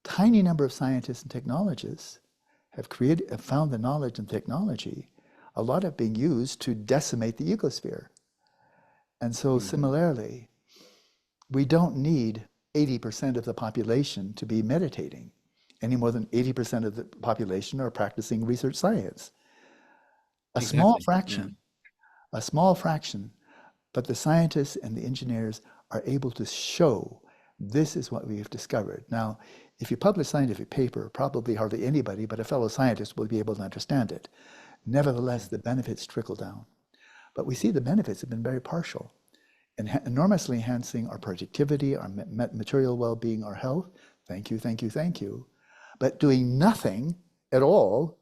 tiny number of scientists and technologists have found the knowledge and technology, a lot of being used to decimate the ecosphere. And so similarly, we don't need 80% of the population to be meditating, any more than 80% of the population are practicing research science. A small fraction, but the scientists and the engineers are able to show this is what we have discovered. Now, if you publish a scientific paper, probably hardly anybody but a fellow scientist will be able to understand it. Nevertheless, the benefits trickle down. But we see the benefits have been very partial, enormously enhancing our productivity, our material well-being, our health. Thank you, thank you, thank you. But doing nothing at all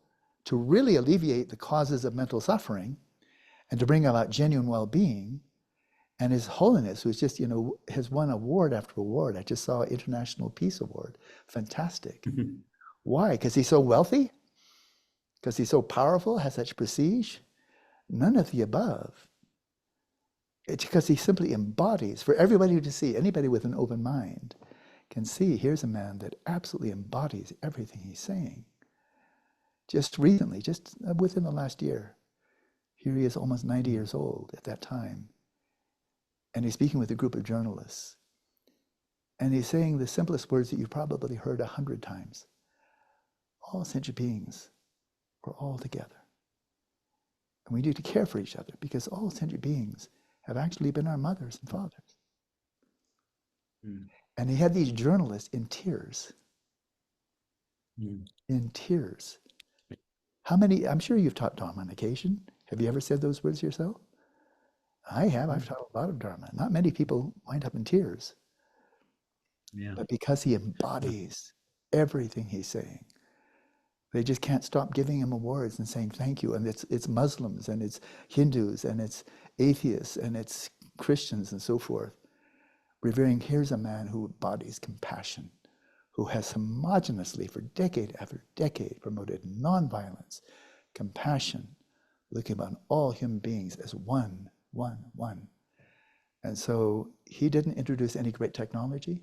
to really alleviate the causes of mental suffering and to bring about genuine well-being. And His Holiness, who's just, has won award after award. I just saw International Peace Award. Fantastic. Why? Because he's so wealthy? Because he's so powerful, has such prestige? None of the above. It's because he simply embodies, for everybody to see, anybody with an open mind can see, here's a man that absolutely embodies everything he's saying. Just recently, just within the last year, here he is almost 90 years old at that time. And he's speaking with a group of journalists. And he's saying the simplest words that you've probably heard 100 times. All sentient beings, we're all together. And we need to care for each other because all sentient beings have actually been our mothers and fathers. And he had these journalists in tears. In tears. How many, I'm sure you've taught Dharma on occasion. Have you ever said those words yourself? I have. I've taught a lot of Dharma. Not many people wind up in tears. Yeah. But because he embodies everything he's saying, they just can't stop giving him awards and saying thank you. And it's Muslims and it's Hindus and it's atheists and it's Christians and so forth, revering, here's a man who embodies compassion, who has homogeneously for decade after decade promoted nonviolence, compassion, looking upon all human beings as one. And so he didn't introduce any great technology.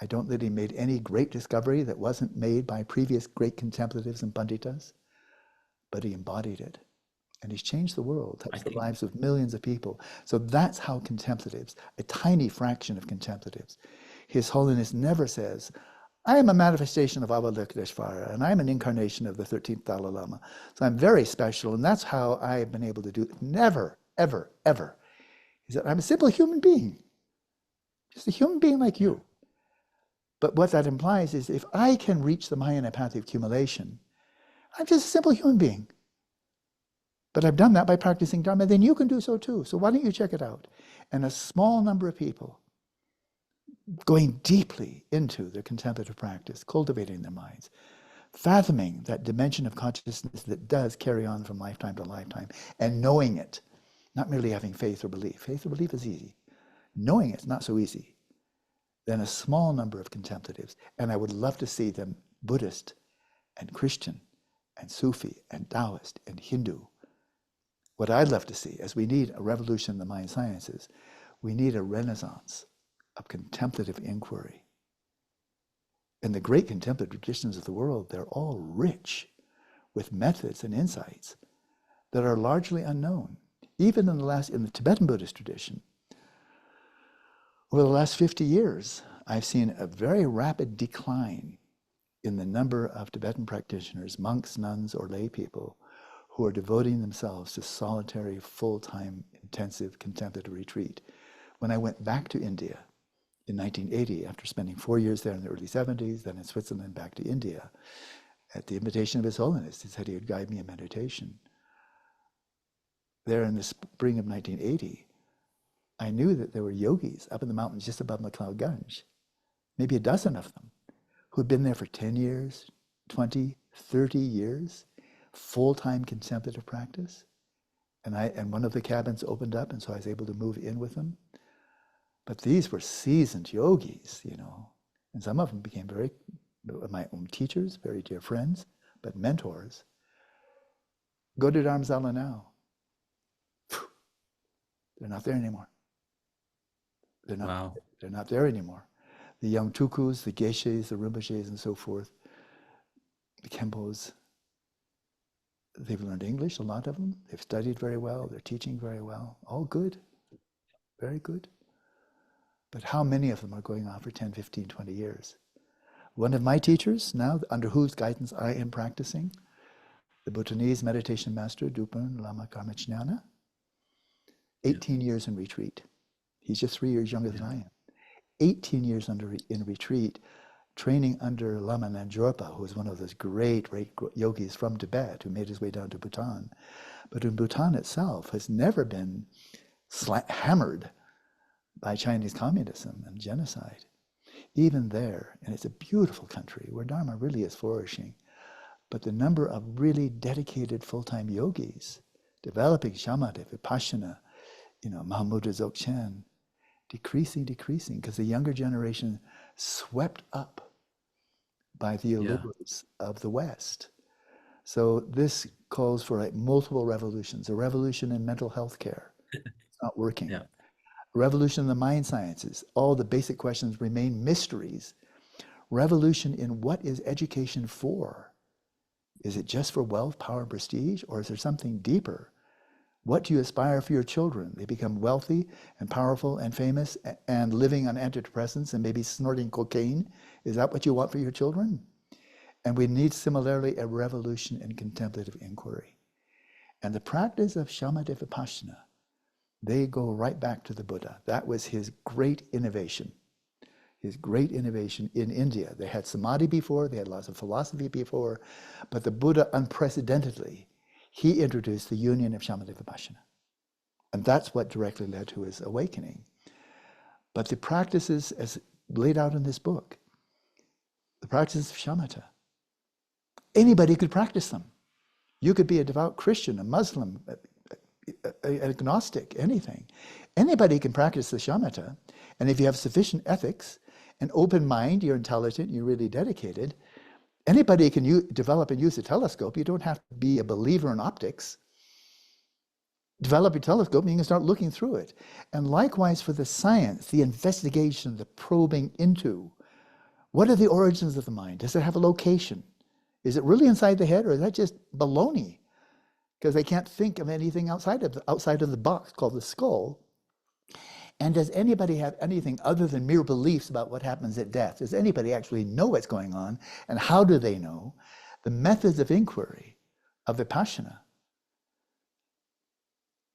I don't think he made any great discovery that wasn't made by previous great contemplatives and pandittas, but he embodied it. And he's changed the world, touched the lives of millions of people. So that's how contemplatives, a tiny fraction of contemplatives, His Holiness never says, I am a manifestation of Avalokiteshvara, and I'm an incarnation of the 13th Dalai Lama. So I'm very special, and that's how I've been able to do it. Never, ever, ever. He said, I'm a simple human being, just a human being like you. But what that implies is if I can reach the Mahāyāna path of accumulation, I'm just a simple human being. But I've done that by practicing Dharma, then you can do so too. So why don't you check it out? And a small number of people going deeply into their contemplative practice, cultivating their minds, fathoming that dimension of consciousness that does carry on from lifetime to lifetime, and knowing it, not merely having faith or belief. Faith or belief is easy. Knowing it's not so easy. Then a small number of contemplatives, and I would love to see them Buddhist and Christian and Sufi and Taoist and Hindu. What I'd love to see, as we need a revolution in the mind sciences, we need a renaissance of contemplative inquiry. And the great contemplative traditions of the world, they're all rich with methods and insights that are largely unknown. Even in the Tibetan Buddhist tradition, over the last 50 years, I've seen a very rapid decline in the number of Tibetan practitioners, monks, nuns, or lay people who are devoting themselves to solitary, full-time, intensive contemplative retreat. When I went back to India in 1980, after spending 4 years there in the early 70s, then in Switzerland, back to India, at the invitation of His Holiness, he said he would guide me in meditation. There in the spring of 1980, I knew that there were yogis up in the mountains just above McLeod Ganj, maybe a dozen of them, who had been there for 10 years, 20, 30 years, full-time contemplative practice. And one of the cabins opened up, and so I was able to move in with them. But these were seasoned yogis, you know, and some of them became my own teachers, very dear friends, but mentors. Go to Dharamsala now. They're not there anymore. They're not there anymore. The young tukus, the geshes, the rinpoches, and so forth, the khenpos, they've learned English, a lot of them. They've studied very well. They're teaching very well. All good. Very good. But how many of them are going on for 10, 15, 20 years? One of my teachers now, under whose guidance I am practicing, the Bhutanese meditation master, Dupan Lama Karmachnana, 18 years in retreat. He's just 3 years younger than I am. 18 years in retreat, training under Lama Nanjorpa, who was one of those great yogis from Tibet who made his way down to Bhutan. But in Bhutan itself has never been hammered by Chinese communism and genocide. Even there, and it's a beautiful country where Dharma really is flourishing, but the number of really dedicated full-time yogis developing Shamatha, Vipasyana, Mahamudra Dzogchen, decreasing, because the younger generation swept up by the allures of the West. So this calls for multiple revolutions, a revolution in mental health care. It's not working. A revolution in the mind sciences. All the basic questions remain mysteries. Revolution in what is education for? Is it just for wealth, power, and prestige, or is there something deeper? What do you aspire for your children? They become wealthy and powerful and famous and living on antidepressants and maybe snorting cocaine. Is that what you want for your children? And we need similarly a revolution in contemplative inquiry. And the practice of Shamatha Vipaśyanā, they go right back to the Buddha. That was his great innovation. His great innovation in India. They had samadhi before, they had lots of philosophy before, but the Buddha unprecedentedly, he introduced the union of Shamatha Vipaśyanā. And that's what directly led to his awakening. But the practices as laid out in this book, the practices of shamatha, anybody could practice them. You could be a devout Christian, a Muslim, an agnostic, anything. Anybody can practice the shamatha. And if you have sufficient ethics, an open mind, you're intelligent, you're really dedicated, anybody can develop and use a telescope. You don't have to be a believer in optics. Develop your telescope and you can start looking through it. And likewise for the science, the investigation, the probing into, what are the origins of the mind? Does it have a location? Is it really inside the head, or is that just baloney? Because they can't think of anything outside of the box called the skull. And does anybody have anything other than mere beliefs about what happens at death? Does anybody actually know what's going on? And how do they know? The methods of inquiry of Vipasyana,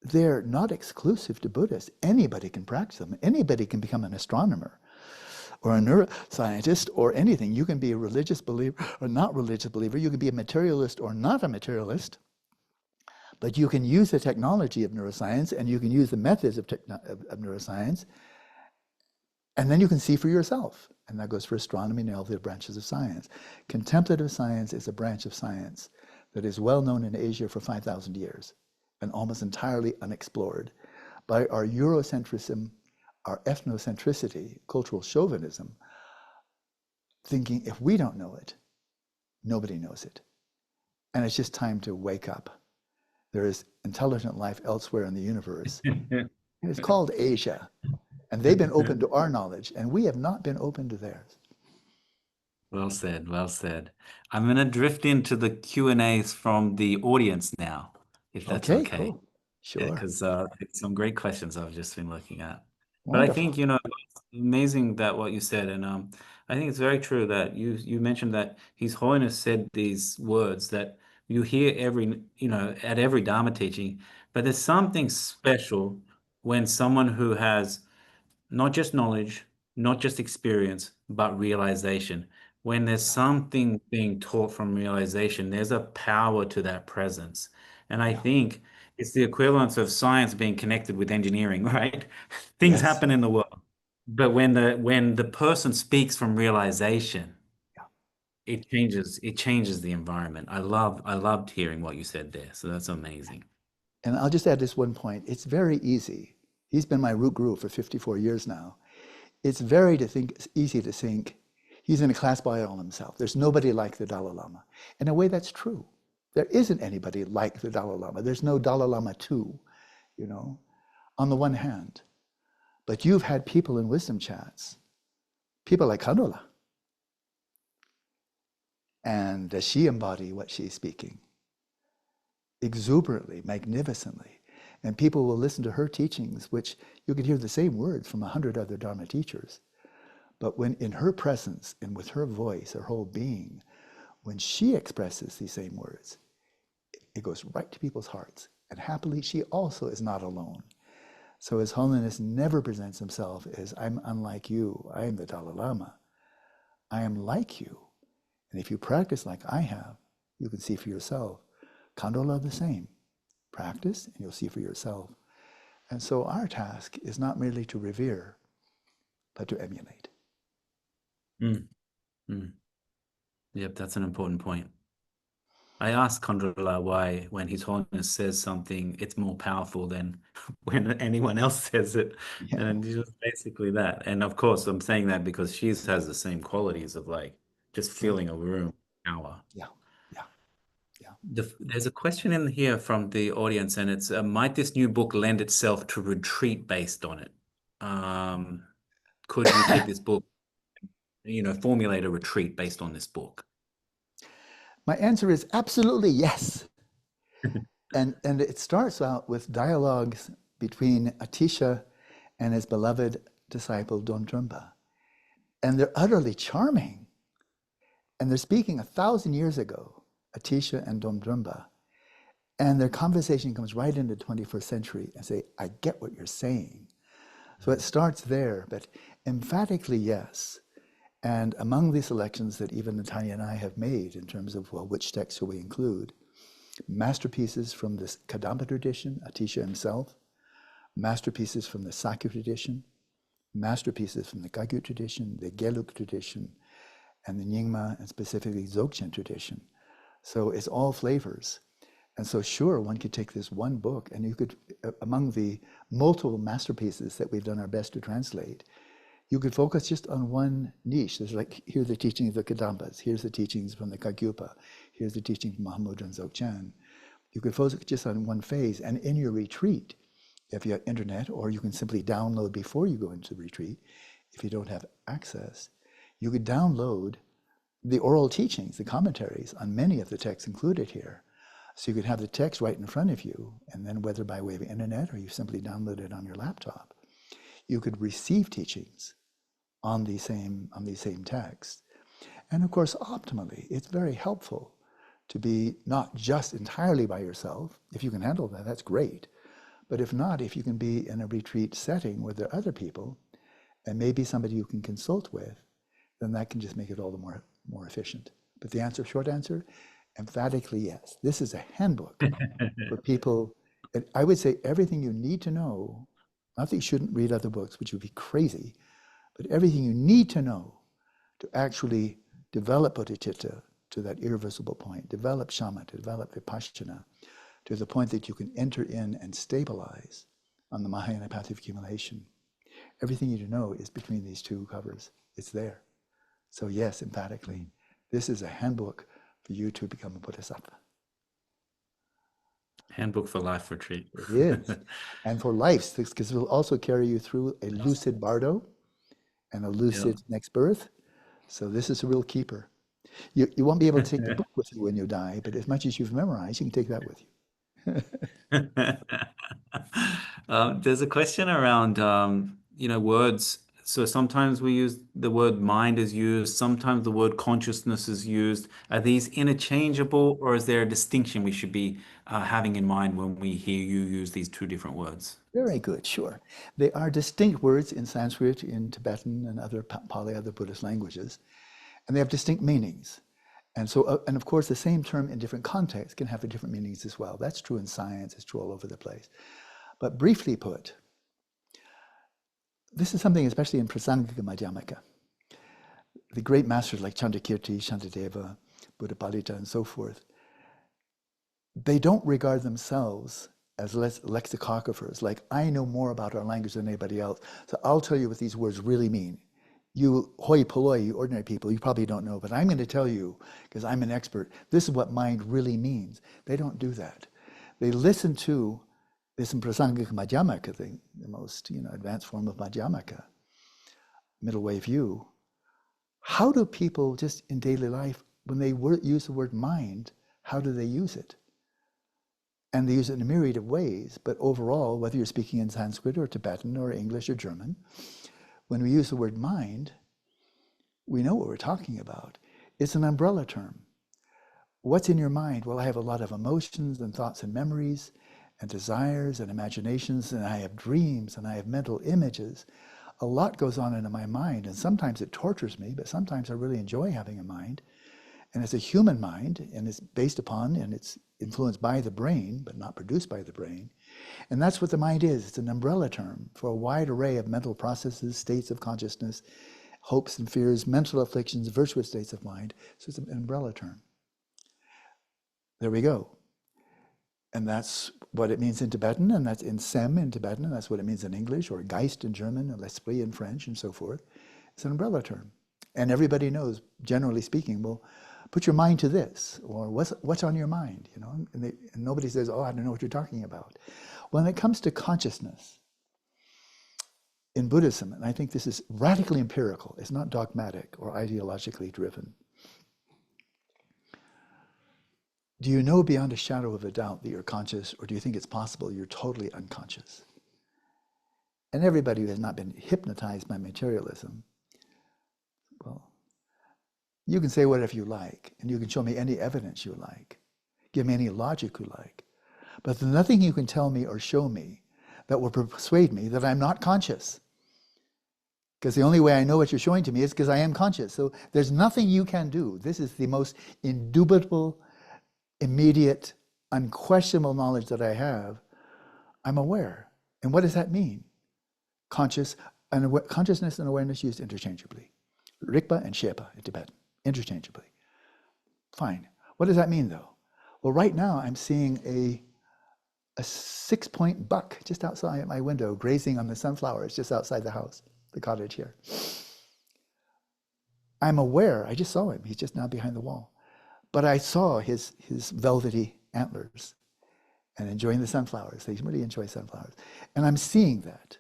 they're not exclusive to Buddhists. Anybody can practice them. Anybody can become an astronomer or a neuroscientist or anything. You can be a religious believer or not religious believer. You can be a materialist or not a materialist. But you can use the technology of neuroscience and you can use the methods of neuroscience, and then you can see for yourself. And that goes for astronomy and all the branches of science. Contemplative science is a branch of science that is well known in Asia for 5,000 years and almost entirely unexplored. By our Eurocentrism, our ethnocentricity, cultural chauvinism, thinking if we don't know it, nobody knows it. And it's just time to wake up. There is intelligent life elsewhere in the universe. And it's called Asia. And they've been open to our knowledge, and we have not been open to theirs. Well said, well said. I'm going to drift into the Q&As from the audience now, if that's okay. Cool. Sure. Because some great questions I've just been looking at. Wonderful. But I think, it's amazing that what you said, and I think it's very true that you mentioned that His Holiness said these words that you hear at every Dharma teaching, but there's something special when someone who has not just knowledge, not just experience, but realization. When there's something being taught from realization, there's a power to that presence. And I think it's the equivalence of science being connected with engineering, right? Things happen in the world. But when the person speaks from realization, it changes the environment. I loved hearing what you said there. So that's amazing. And I'll just add this one point. It's very easy. He's been my root guru for 54 years now. It's easy to think he's in a class by all himself. There's nobody like the Dalai Lama. In a way, that's true. There isn't anybody like the Dalai Lama. There's no Dalai Lama too, on the one hand. But you've had people in Wisdom Chats, people like Kanola. And does she embody what she's speaking? Exuberantly, magnificently. And people will listen to her teachings, which you could hear the same words from 100 other Dharma teachers. But when in her presence and with her voice, her whole being, when she expresses these same words, it goes right to people's hearts. And happily, she also is not alone. So His Holiness never presents himself as, I'm unlike you, I am the Dalai Lama. I am like you. And if you practice like I have, you can see for yourself. Kandola the same. Practice and you'll see for yourself. And so our task is not merely to revere, but to emulate. Yep, that's an important point. I asked Kondrola why when His Holiness says something, it's more powerful than when anyone else says it. Yeah. And just basically that. And of course, I'm saying that because she has the same qualities of just feeling a room, power. Yeah. There's a question in here from the audience, and it's, might this new book lend itself to retreat based on it? Could you take this book, formulate a retreat based on this book? My answer is absolutely yes. and it starts out with dialogues between Atisha and his beloved disciple Dondrumpa. And they're utterly charming. And they're speaking 1,000 years ago, Atisha and Dondrumpa. And their conversation comes right into the 21st century and say, I get what you're saying. So it starts there, but emphatically yes. And among the selections that even Natalia and I have made in terms of, which text shall we include, masterpieces from this Kadampa tradition, Atisha himself, masterpieces from the Sakya tradition, masterpieces from the Kagyu tradition, the Gelug tradition, and the Nyingma, and specifically Dzogchen tradition. So it's all flavors. And so sure, one could take this one book and you could, among the multiple masterpieces that we've done our best to translate, you could focus just on one niche. There's like, here's the teachings of the Kadampas, here's the teachings from the Kagyupa, here's the teaching from Mahamudra and Dzogchen. You could focus just on one phase, and in your retreat, if you have internet, or you can simply download before you go into the retreat, if you don't have access, you could download the oral teachings, the commentaries on many of the texts included here. So you could have the text right in front of you, and then whether by way of internet or you simply download it on your laptop, you could receive teachings on these same texts. And of course, optimally, it's very helpful to be not just entirely by yourself. If you can handle that, that's great. But if not, if you can be in a retreat setting where there are other people, and maybe somebody you can consult with, then that can just make it all the more efficient. But the answer, short answer, emphatically yes. This is a handbook for people. And I would say everything you need to know, not that you shouldn't read other books, which would be crazy, but everything you need to know to actually develop bodhicitta to that irreversible point, develop shamatha, develop vipassana, to the point that you can enter in and stabilize on the Mahāyāna path of accumulation. Everything you need to know is between these two covers. It's there. So yes, emphatically, this is a handbook for you to become a bodhisattva. Handbook for life retreat. It is. And for life, because it will also carry you through a lucid bardo and a lucid next birth. So this is a real keeper. You won't be able to take the book with you when you die, but as much as you've memorized, you can take that with you. There's a question around, words. So sometimes we use the word mind is used, sometimes the word consciousness is used. Are these interchangeable, or is there a distinction we should be having in mind when we hear you use these two different words? Very good, sure. They are distinct words in Sanskrit, in Tibetan, and other Pali, other Buddhist languages, and they have distinct meanings. And so, and of course, the same term in different contexts can have different meanings as well. That's true in science, it's true all over the place. But briefly put, this is something especially in Prasangika Madhyamaka. The great masters like Chandrakirti, Shantideva, Buddhapalita, and so forth, they don't regard themselves as lexicographers, like I know more about our language than anybody else, so I'll tell you what these words really mean. You hoi polloi, you ordinary people, you probably don't know, but I'm going to tell you, because I'm an expert, this is what mind really means. They don't do that. They listen to this in Prasangika Madhyamaka, the most advanced form of Madhyamaka, middle way view. How do people just in daily life, when they use the word mind, how do they use it? And they use it in a myriad of ways, but overall, whether you're speaking in Sanskrit or Tibetan or English or German, when we use the word mind, we know what we're talking about. It's an umbrella term. What's in your mind? Well, I have a lot of emotions and thoughts and memories and desires and imaginations, and I have dreams and I have mental images. A lot goes on in my mind, and sometimes it tortures me, but sometimes I really enjoy having a mind. And it's a human mind, and it's based upon and it's influenced by the brain, but not produced by the brain. And that's what the mind is. It's an umbrella term for a wide array of mental processes, states of consciousness, hopes and fears, mental afflictions, virtuous states of mind. So it's an umbrella term. There we go. And that's what it means in Tibetan, and that's in Sem in Tibetan, and that's what it means in English, or Geist in German, and l'esprit in French, and so forth. It's an umbrella term. And everybody knows, generally speaking, well, put your mind to this, or what's on your mind, and nobody says, oh, I don't know what you're talking about. When it comes to consciousness, in Buddhism, and I think this is radically empirical, it's not dogmatic or ideologically driven. Do you know beyond a shadow of a doubt that you're conscious, or do you think it's possible you're totally unconscious? And everybody who has not been hypnotized by materialism, well, you can say whatever you like, and you can show me any evidence you like, give me any logic you like, but there's nothing you can tell me or show me that will persuade me that I'm not conscious. Because the only way I know what you're showing to me is because I am conscious. So there's nothing you can do. This is the most indubitable, immediate, unquestionable knowledge that I have. I'm aware. And what does that mean? Consciousness and awareness used interchangeably. Rigpa and Shepa in Tibetan, interchangeably. Fine. What does that mean, though? Well, right now I'm seeing a 6-point buck just outside my window, grazing on the sunflowers just outside the house, the cottage here. I'm aware, I just saw him. He's just now behind the wall. But I saw his velvety antlers and enjoying the sunflowers. They really enjoy sunflowers. And I'm seeing that.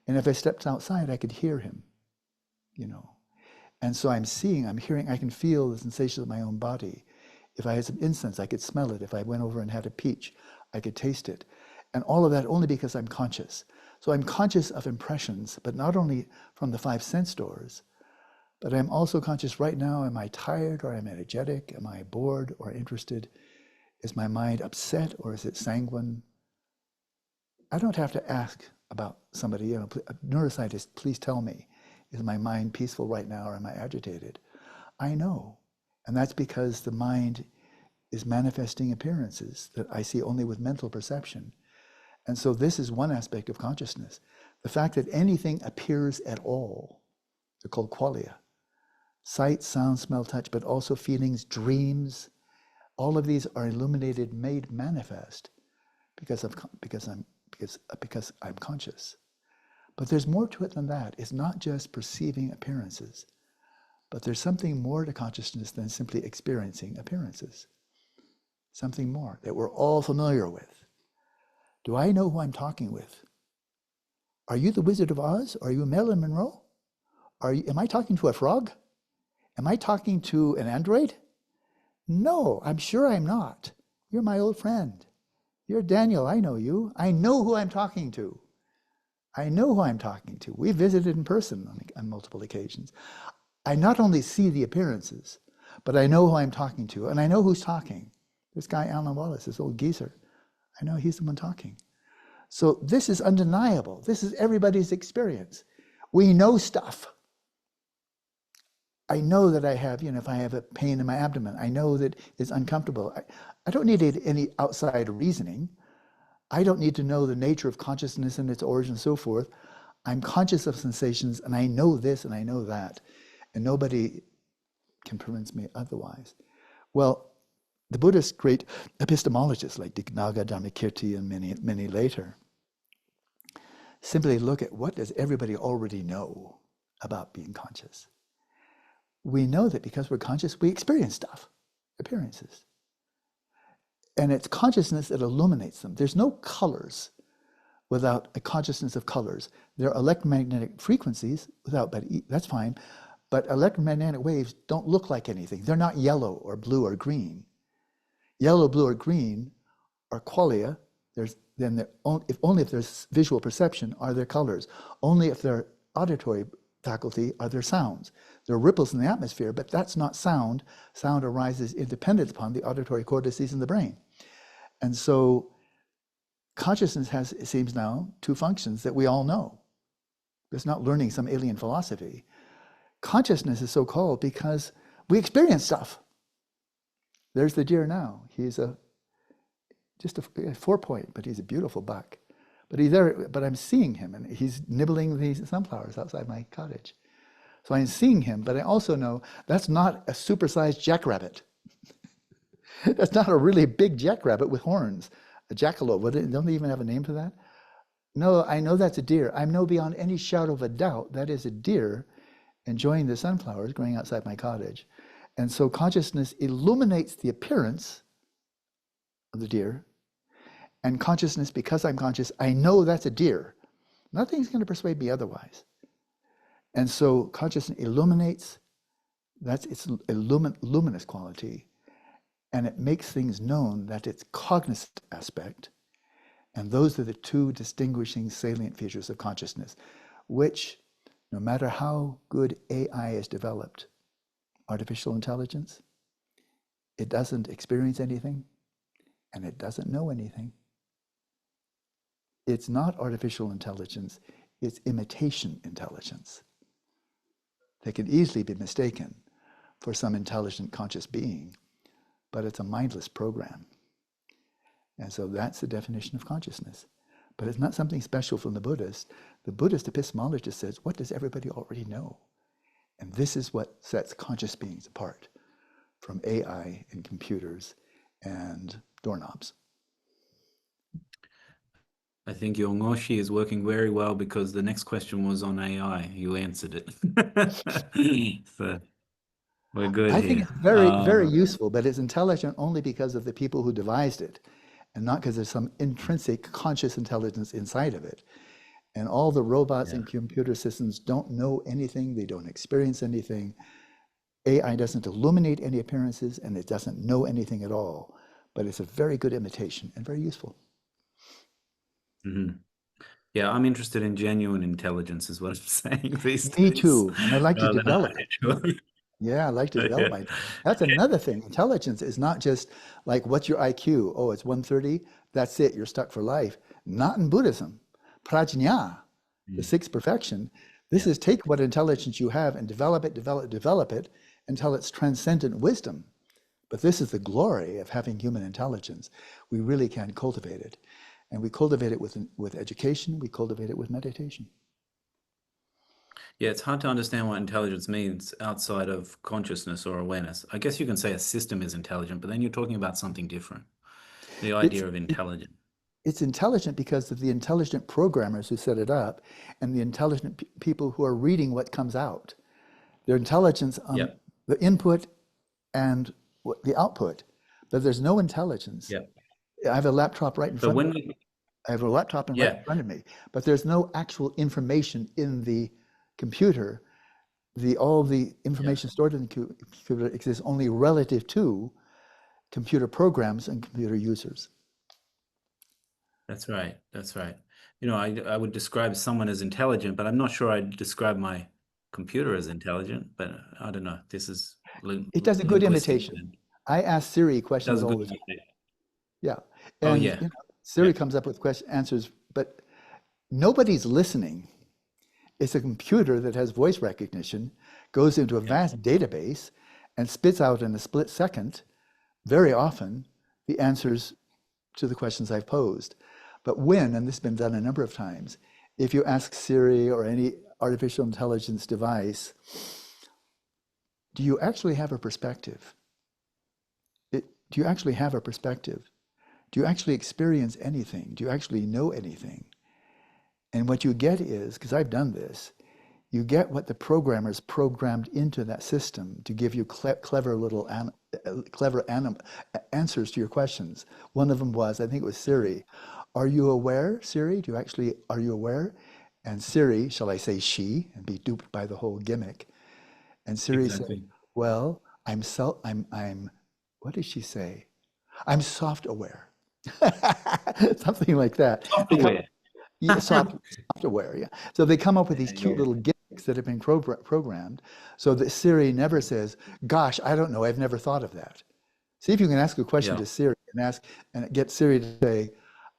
And if I stepped outside, I could hear him, you know. And so I'm hearing, I can feel the sensations of my own body. If I had some incense, I could smell it. If I went over and had a peach, I could taste it. And all of that only because I'm conscious. So I'm conscious of impressions, but not only from the 5 sense doors, but I'm also conscious right now, am I tired or am I energetic? Am I bored or interested? Is my mind upset or is it sanguine? I don't have to ask about somebody, you know, a neuroscientist, please tell me, is my mind peaceful right now or am I agitated? I know. And that's because the mind is manifesting appearances that I see only with mental perception. And so this is one aspect of consciousness. The fact that anything appears at all, they're called qualia. Sight, sound, smell, touch, but also feelings, dreams, all of these are illuminated, made manifest because I'm conscious. But there's more to it than that. It's not just perceiving appearances, but there's something more to consciousness than simply experiencing appearances. Something more that we're all familiar with. Do I know who I'm talking with? Are you the Wizard of Oz? Are you Marilyn Monroe? Am I talking to a frog? Am I talking to an android? No, I'm sure I'm not. You're my old friend. You're Daniel, I know you. I know who I'm talking to. I know who I'm talking to. We visited in person on multiple occasions. I not only see the appearances, but I know who I'm talking to, and I know who's talking. This guy, Alan Wallace, this old geezer. I know he's the one talking. So this is undeniable. This is everybody's experience. We know stuff. I know that I have, if I have a pain in my abdomen, I know that it's uncomfortable. I don't need any outside reasoning. I don't need to know the nature of consciousness and its origin and so forth. I'm conscious of sensations and I know this and I know that. And nobody can convince me otherwise. Well, the Buddhist great epistemologists like Dignaga, Dharmakirti, and many later simply look at what does everybody already know about being conscious. We know that because we're conscious, we experience stuff, appearances. And it's consciousness that illuminates them. There's no colors without a consciousness of colors. There are electromagnetic frequencies without, but that's fine. But electromagnetic waves don't look like anything. They're not yellow or blue or green. Yellow, blue, or green are qualia. Only if there's visual perception are there colors. Only if they're auditory faculty are there sounds. There are ripples in the atmosphere, but that's not sound. Sound arises independent upon the auditory cortices in the brain. And so consciousness has, it seems now, 2 functions that we all know. It's not learning some alien philosophy. Consciousness is so called because we experience stuff. There's the deer now. He's just a 4-point, but he's a beautiful buck. But he's there, but I'm seeing him, and he's nibbling these sunflowers outside my cottage. So I'm seeing him, but I also know that's not a supersized jackrabbit. That's not a really big jackrabbit with horns. A jackalope, don't they even have a name for that? No, I know that's a deer. I know beyond any shadow of a doubt that is a deer enjoying the sunflowers growing outside my cottage. And so consciousness illuminates the appearance of the deer. And consciousness, because I'm conscious, I know that's a deer. Nothing's going to persuade me otherwise. And so consciousness illuminates, that's its luminous quality, and it makes things known that it's cognizant aspect. And those are the 2 distinguishing salient features of consciousness, which, no matter how good AI is developed, artificial intelligence, it doesn't experience anything, and it doesn't know anything. It's not artificial intelligence, it's imitation intelligence. They can easily be mistaken for some intelligent conscious being, but it's a mindless program. And so that's the definition of consciousness. but it's not something special from the Buddhist. The Buddhist epistemologist says, what does everybody already know? And this is what sets conscious beings apart from AI and computers and doorknobs. I think your ngoshi is working very well because the next question was on AI. You answered it. So we're good I think here. it's very, very useful, but it's intelligent only because of the people who devised it and not because there's some intrinsic conscious intelligence inside of it. And all the robots Yeah. and computer systems don't know anything, they don't experience anything. AI doesn't illuminate any appearances and it doesn't know anything at all, but it's a very good imitation and very useful. Mhm. Yeah, I'm interested in genuine intelligence, is what I'm saying these Me days, too, and I like to rather than develop it. artificial. Yeah, I like to develop Yeah. my. That's another thing. Intelligence is not just like, what's your IQ? Oh, it's 130. That's it. You're stuck for life. Not in Buddhism. Prajna, the Mm. sixth perfection. This Yeah. is take what intelligence you have and develop it, develop it until it's transcendent wisdom. But this is the glory of having human intelligence. We really can cultivate it. And we cultivate it with education, we cultivate it with meditation. Yeah, it's hard to understand what intelligence means outside of consciousness or awareness. I guess you can say a system is intelligent, but then you're talking about something different. The It's, idea of intelligent. it's intelligent because of the intelligent programmers who set it up and the intelligent people who are reading what comes out. Their intelligence on Yeah. the input and the output, but there's no intelligence. Yeah. I have a laptop right in But front of when me. we, I have a laptop right in yeah, front of me, but there's no actual information in the computer. All the yeah, information stored in the computer exists only relative to computer programs and computer users. that's right. That's right. I would describe someone as intelligent, but I'm not sure I'd describe my computer as intelligent, but I don't know. This is It does a good linguistic imitation. and I ask Siri it does questions a all good the time. imitation. Yeah, Oh and yeah. Siri Yeah. comes up with answers, but nobody's listening. It's a computer that has voice recognition, goes into a Yeah. vast database, and spits out in a split second, very often, the answers to the questions I've posed. But when, and this has been done a number of times, if you ask Siri or any artificial intelligence device, do you actually have a perspective? Do you actually have a perspective? Do you actually experience anything? Do you actually know anything? And what you get is, because I've done this, you get what the programmers programmed into that system to give you clever little answers to your questions. One of them was, I think it was Siri. Are you aware, Siri? Are you aware? And Siri, shall I say she, and be duped by the whole gimmick? And Siri said, Exactly. well, what did she say? I'm soft aware. Something like that. They come Software. yeah, software, yeah. So they come up with these cute Yeah. little gimmicks that have been programmed so that Siri never says, gosh, I don't know, I've never thought of that. See if you can ask a question Yeah. to Siri and get Siri to say,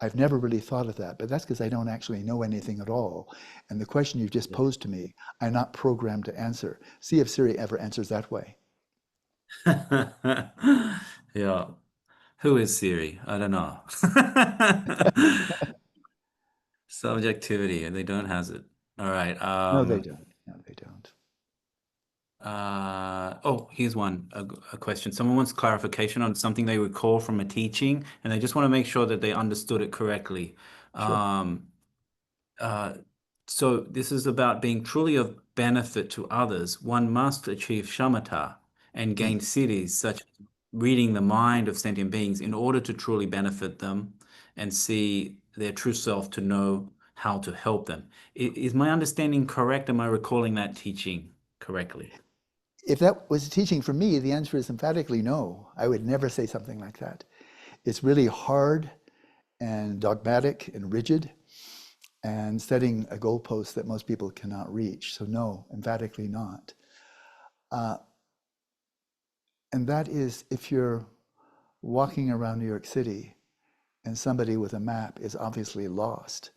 I've never really thought of that, but that's because I don't actually know anything at all. And the question you've just posed to me, I'm not programmed to answer. See if Siri ever answers that way. Yeah. Who is Siri? I don't know. Subjectivity, they don't has it. All right. No, they don't. No, they don't. Oh, here's a question. Someone wants clarification on something they recall from a teaching, and they just want to make sure that they understood it correctly. Sure. Um, uh, so this is about being truly of benefit to others. One must achieve shamatha and gain Mhm. siddhis, such as reading the mind of sentient beings, in order to truly benefit them and see their true self to know how to help them. Is my understanding correct? Am I recalling that teaching correctly? If that was teaching for me, the answer is emphatically no. I would never say something like that. It's really hard and dogmatic and rigid and setting a goalpost that most people cannot reach. So no, emphatically not. Uh, and that is if you're walking around New York City and somebody with a map is obviously lost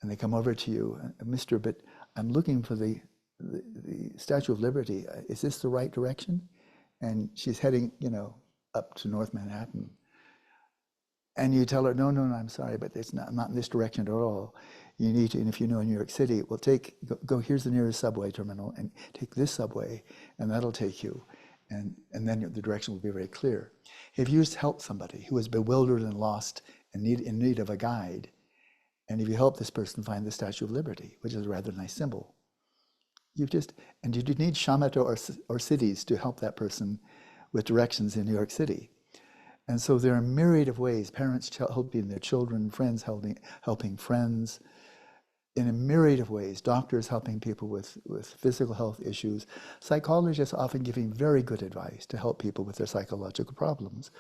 and they come over to you, Mister, but I'm looking for the Statue of Liberty. Is this the right direction? And she's heading, up to North Manhattan. And you tell her, no, no, no, I'm sorry, but it's not in this direction at all. You need to, and if you know in New York City, well, go here's the nearest subway terminal, and take this subway, and that'll take you. And then the direction will be very clear. If you just help somebody who is bewildered and lost and in need of a guide, and if you help this person find the Statue of Liberty, which is a rather nice symbol, and you need shamatha or cities to help that person with directions in New York City. And so there are a myriad of ways, parents helping their children, friends helping friends, in a myriad of ways, doctors helping people with physical health issues, psychologists often giving very good advice to help people with their psychological problems.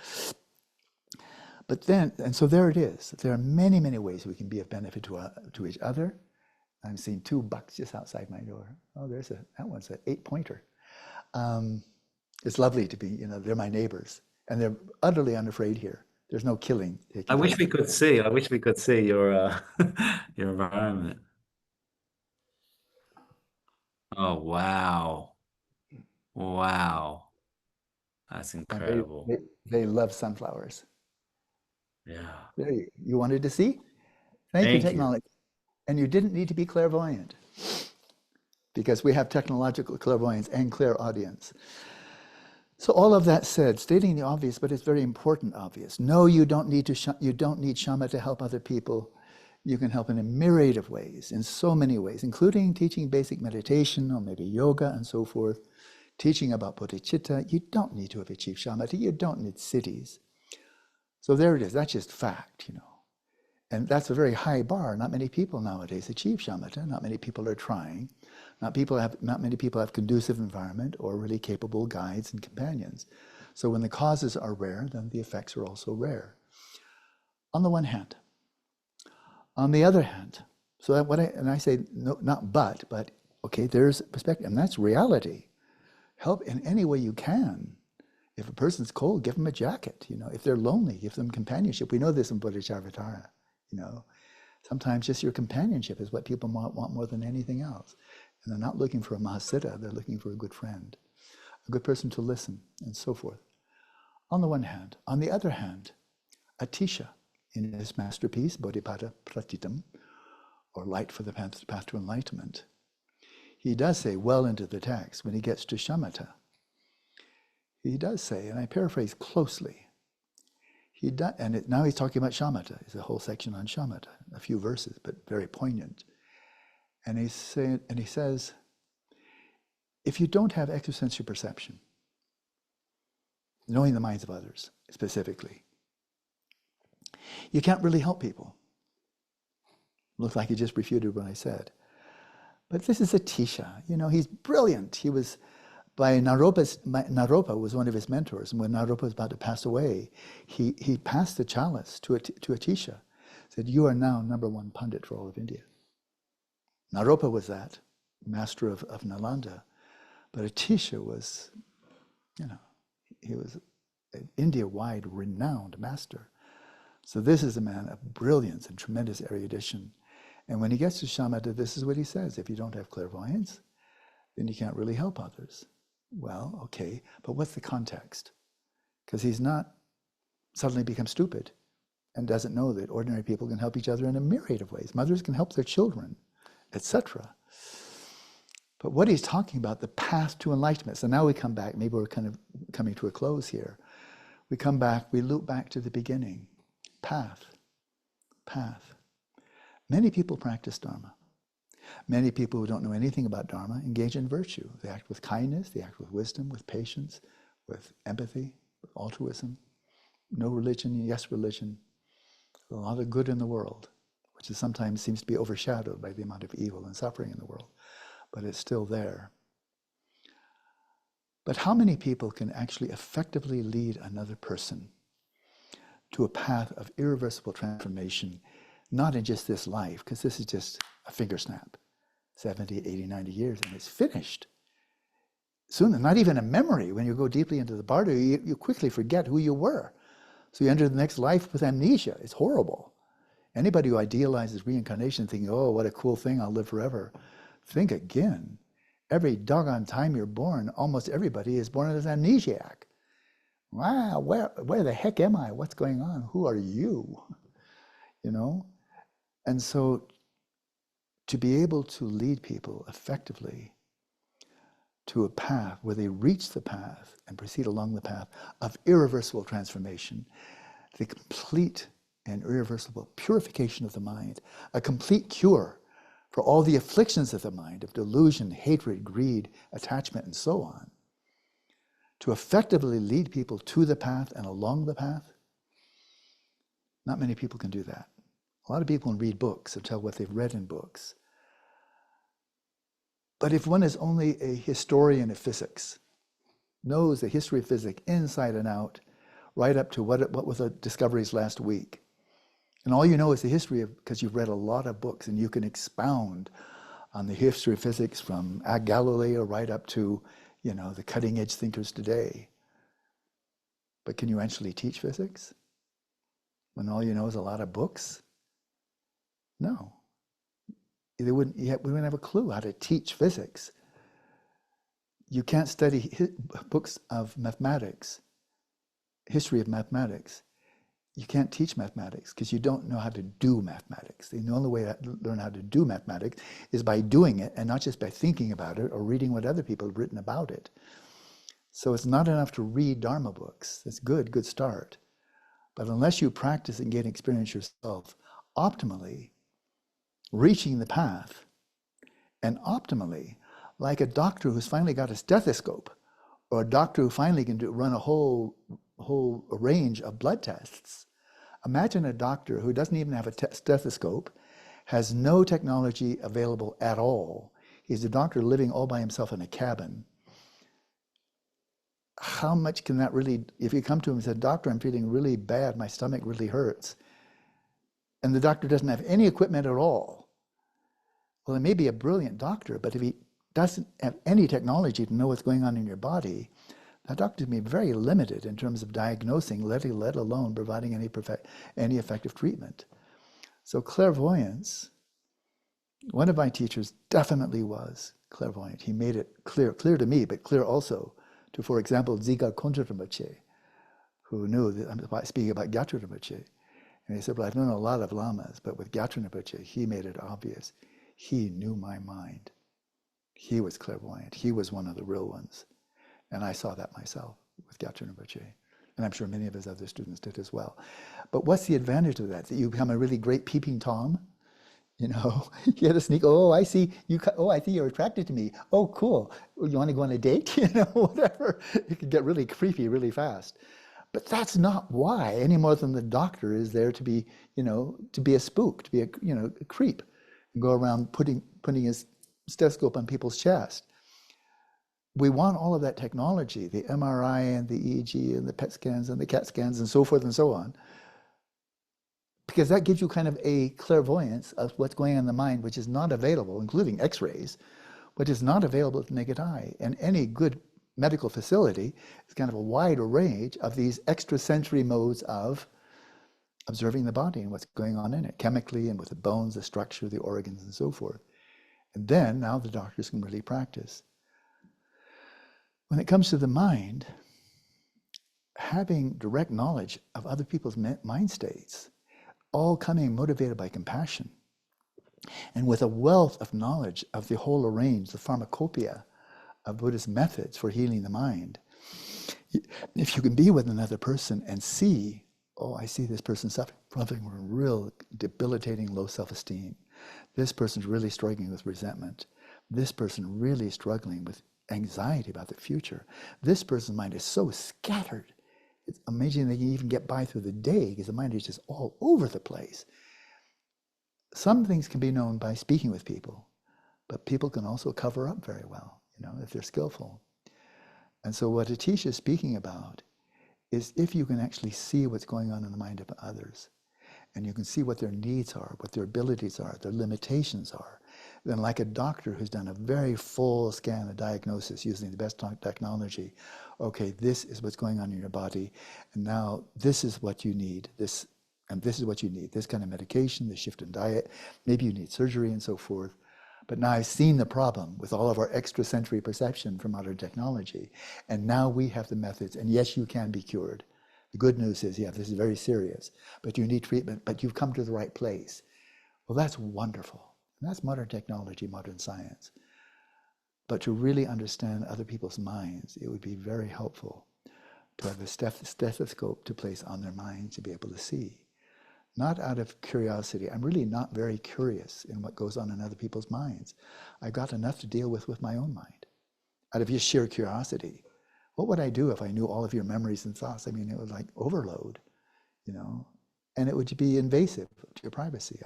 But then, and so there it is. There are many, many ways we can be of benefit to each other. I'm seeing 2 bucks just outside my door. Oh, that one's an 8-pointer. It's lovely to be, they're my neighbors. And they're utterly unafraid here. There's no killing. I wish we could see. I wish we could see your your environment. Oh, wow. Wow. That's And incredible. they love sunflowers. Yeah. There you wanted to see? Thank you, Thank you. technology. And you didn't need to be clairvoyant, because we have technological clairvoyance and clairaudience. So all of that said, stating the obvious, but it's very important obvious. No, you don't need shamatha to help other people. You can help in a myriad of ways, in so many ways, including teaching basic meditation or maybe yoga and so forth, teaching about bodhicitta. You don't need to have achieved shamatha. You don't need cities. So there it is. That's just fact, And that's a very high bar. Not many people nowadays achieve shamatha. Not many people are trying. Not many people have conducive environment or really capable guides and companions. So when the causes are rare, then the effects are also rare. On the one hand. On the other hand, so I say no, not but okay, there's perspective, and that's reality. Help in any way you can. If a person's cold, give them a jacket. If they're lonely, give them companionship. We know this in Bodhicitta. Sometimes just your companionship is what people want more than anything else. And they're not looking for a mahasiddha, they're looking for a good friend, a good person to listen, and so forth. On the one hand. On the other hand, Atisha, in his masterpiece, Bodhipada Pratitam, or Light for the Path to Enlightenment, he does say well into the text, when he gets to shamatha, he does say, and I paraphrase closely, now he's talking about shamatha. It's a whole section on shamatha, a few verses, but very poignant. And he says, if you don't have extrasensory perception, knowing the minds of others specifically, you can't really help people. Looks like he just refuted what I said. But this is Atisha. He's brilliant. He was Naropa was one of his mentors, and when Naropa was about to pass away, he passed the chalice to Atisha, said, "You are now #1 pundit for all of India." Naropa was that, master of Nalanda, but Atisha was, he was an India-wide renowned master. So this is a man of brilliance and tremendous erudition. And when he gets to shamatha, this is what he says: if you don't have clairvoyance, then you can't really help others. Well, okay, but what's the context? Because he's not suddenly become stupid and doesn't know that ordinary people can help each other in a myriad of ways. Mothers can help their children, etc. But what he's talking about, the path to enlightenment. So now we come back, maybe we're kind of coming to a close here. We come back, we loop back to the beginning. Path. Many people practice Dharma. Many people who don't know anything about Dharma engage in virtue. They act with kindness, they act with wisdom, with patience, with empathy, with altruism. No religion, yes religion. A lot of good in the world, which is sometimes seems to be overshadowed by the amount of evil and suffering in the world, but it's still there. But how many people can actually effectively lead another person to a path of irreversible transformation, not in just this life, because this is just a finger snap, 70, 80, 90 years, and it's finished. Soon, not even a memory. When you go deeply into the bardo, you quickly forget who you were. So you enter the next life with amnesia. It's horrible. Anybody who idealizes reincarnation thinking, oh, what a cool thing, I'll live forever, think again. Every doggone time you're born, almost everybody is born as amnesiac. Wow, where the heck am I? What's going on? Who are you? You know? And so to be able to lead people effectively to a path where they reach the path and proceed along the path of irreversible transformation, the complete and irreversible purification of the mind, a complete cure for all the afflictions of the mind, of delusion, hatred, greed, attachment, and so on, to effectively lead people to the path and along the path, not many people can do that. A lot of people can read books and tell what they've read in books. But if one is only a historian of physics, knows the history of physics inside and out, right up to what were the discoveries last week, and all you know is the history of, because you've read a lot of books and you can expound on the history of physics from Galileo right up to, you know, the cutting edge thinkers today. But can you actually teach physics when all you know is a lot of books? No. We wouldn't have a clue how to teach physics. You can't study books of mathematics, history of mathematics. You can't teach mathematics because you don't know how to do mathematics. The only way to learn how to do mathematics is by doing it, and not just by thinking about it or reading what other people have written about it. So it's not enough to read Dharma books. It's good start. But unless you practice and gain experience yourself, optimally reaching the path, and optimally, like a doctor who's finally got a stethoscope, or a doctor who finally can run a whole range of blood tests. Imagine a doctor who doesn't even have a stethoscope, has no technology available at all. He's a doctor living all by himself in a cabin. How much can that really, if you come to him and say, "Doctor, I'm feeling really bad, my stomach really hurts," and the doctor doesn't have any equipment at all, well, he may be a brilliant doctor, but if he doesn't have any technology to know what's going on in your body, that doctor may be very limited in terms of diagnosing, let alone providing any effective treatment. So clairvoyance, one of my teachers definitely was clairvoyant. He made it clear to me, but clear also to, for example, Dziga Kondra Rinpoche, who knew that I'm speaking about Gyatso Rinpoche. And he said, "Well, I've known a lot of lamas, but with Gyatso Rinpoche, he made it obvious. He knew my mind. He was clairvoyant. He was one of the real ones." And I saw that myself with Gyatso Rinpoche. And I'm sure many of his other students did as well. But what's the advantage of that? That you become a really great peeping Tom? You know, you get a sneak, "Oh, I see you. Oh, I think you're attracted to me. Oh, cool. You want to go on a date?" You know, whatever. It can get really creepy really fast. But that's not why, any more than the doctor is there to be, you know, to be a spook, to be a, you know, a creep, and go around putting his stethoscope on people's chest. We want all of that technology, the MRI and the EEG and the PET scans and the CAT scans and so forth and so on, because that gives you kind of a clairvoyance of what's going on in the mind, which is not available, including X-rays, which is not available to the naked eye. And any good medical facility is kind of a wide range of these extrasensory modes of observing the body and what's going on in it, chemically and with the bones, the structure, the organs, and so forth. And then now the doctors can really practice. When it comes to the mind, having direct knowledge of other people's mind states, all coming motivated by compassion, and with a wealth of knowledge of the whole range, the pharmacopoeia of Buddhist methods for healing the mind. If you can be with another person and see, "Oh, I see this person suffering from real debilitating low self-esteem. This person's really struggling with resentment. This person really struggling with anxiety about the future. This person's mind is so scattered. It's amazing they can even get by through the day because the mind is just all over the place." Some things can be known by speaking with people, but people can also cover up very well, you know, if they're skillful. And so what Atish is speaking about is if you can actually see what's going on in the mind of others, and you can see what their needs are, what their abilities are, their limitations are, then like a doctor who's done a very full scan of diagnosis using the best technology, okay, this is what's going on in your body, and now this is what you need, this is what you need, this kind of medication, this shift in diet, maybe you need surgery and so forth. But now I've seen the problem with all of our extrasensory perception from modern technology. And now we have the methods. And yes, you can be cured. The good news is, yeah, this is very serious, but you need treatment, but you've come to the right place. Well, that's wonderful. And that's modern technology, modern science. But to really understand other people's minds, it would be very helpful to have a stethoscope to place on their minds to be able to see. Not out of curiosity. I'm really not very curious in what goes on in other people's minds. I've got enough to deal with my own mind. Out of just sheer curiosity. What would I do if I knew all of your memories and thoughts? I mean, it would like overload, you know, and it would be invasive to your privacy.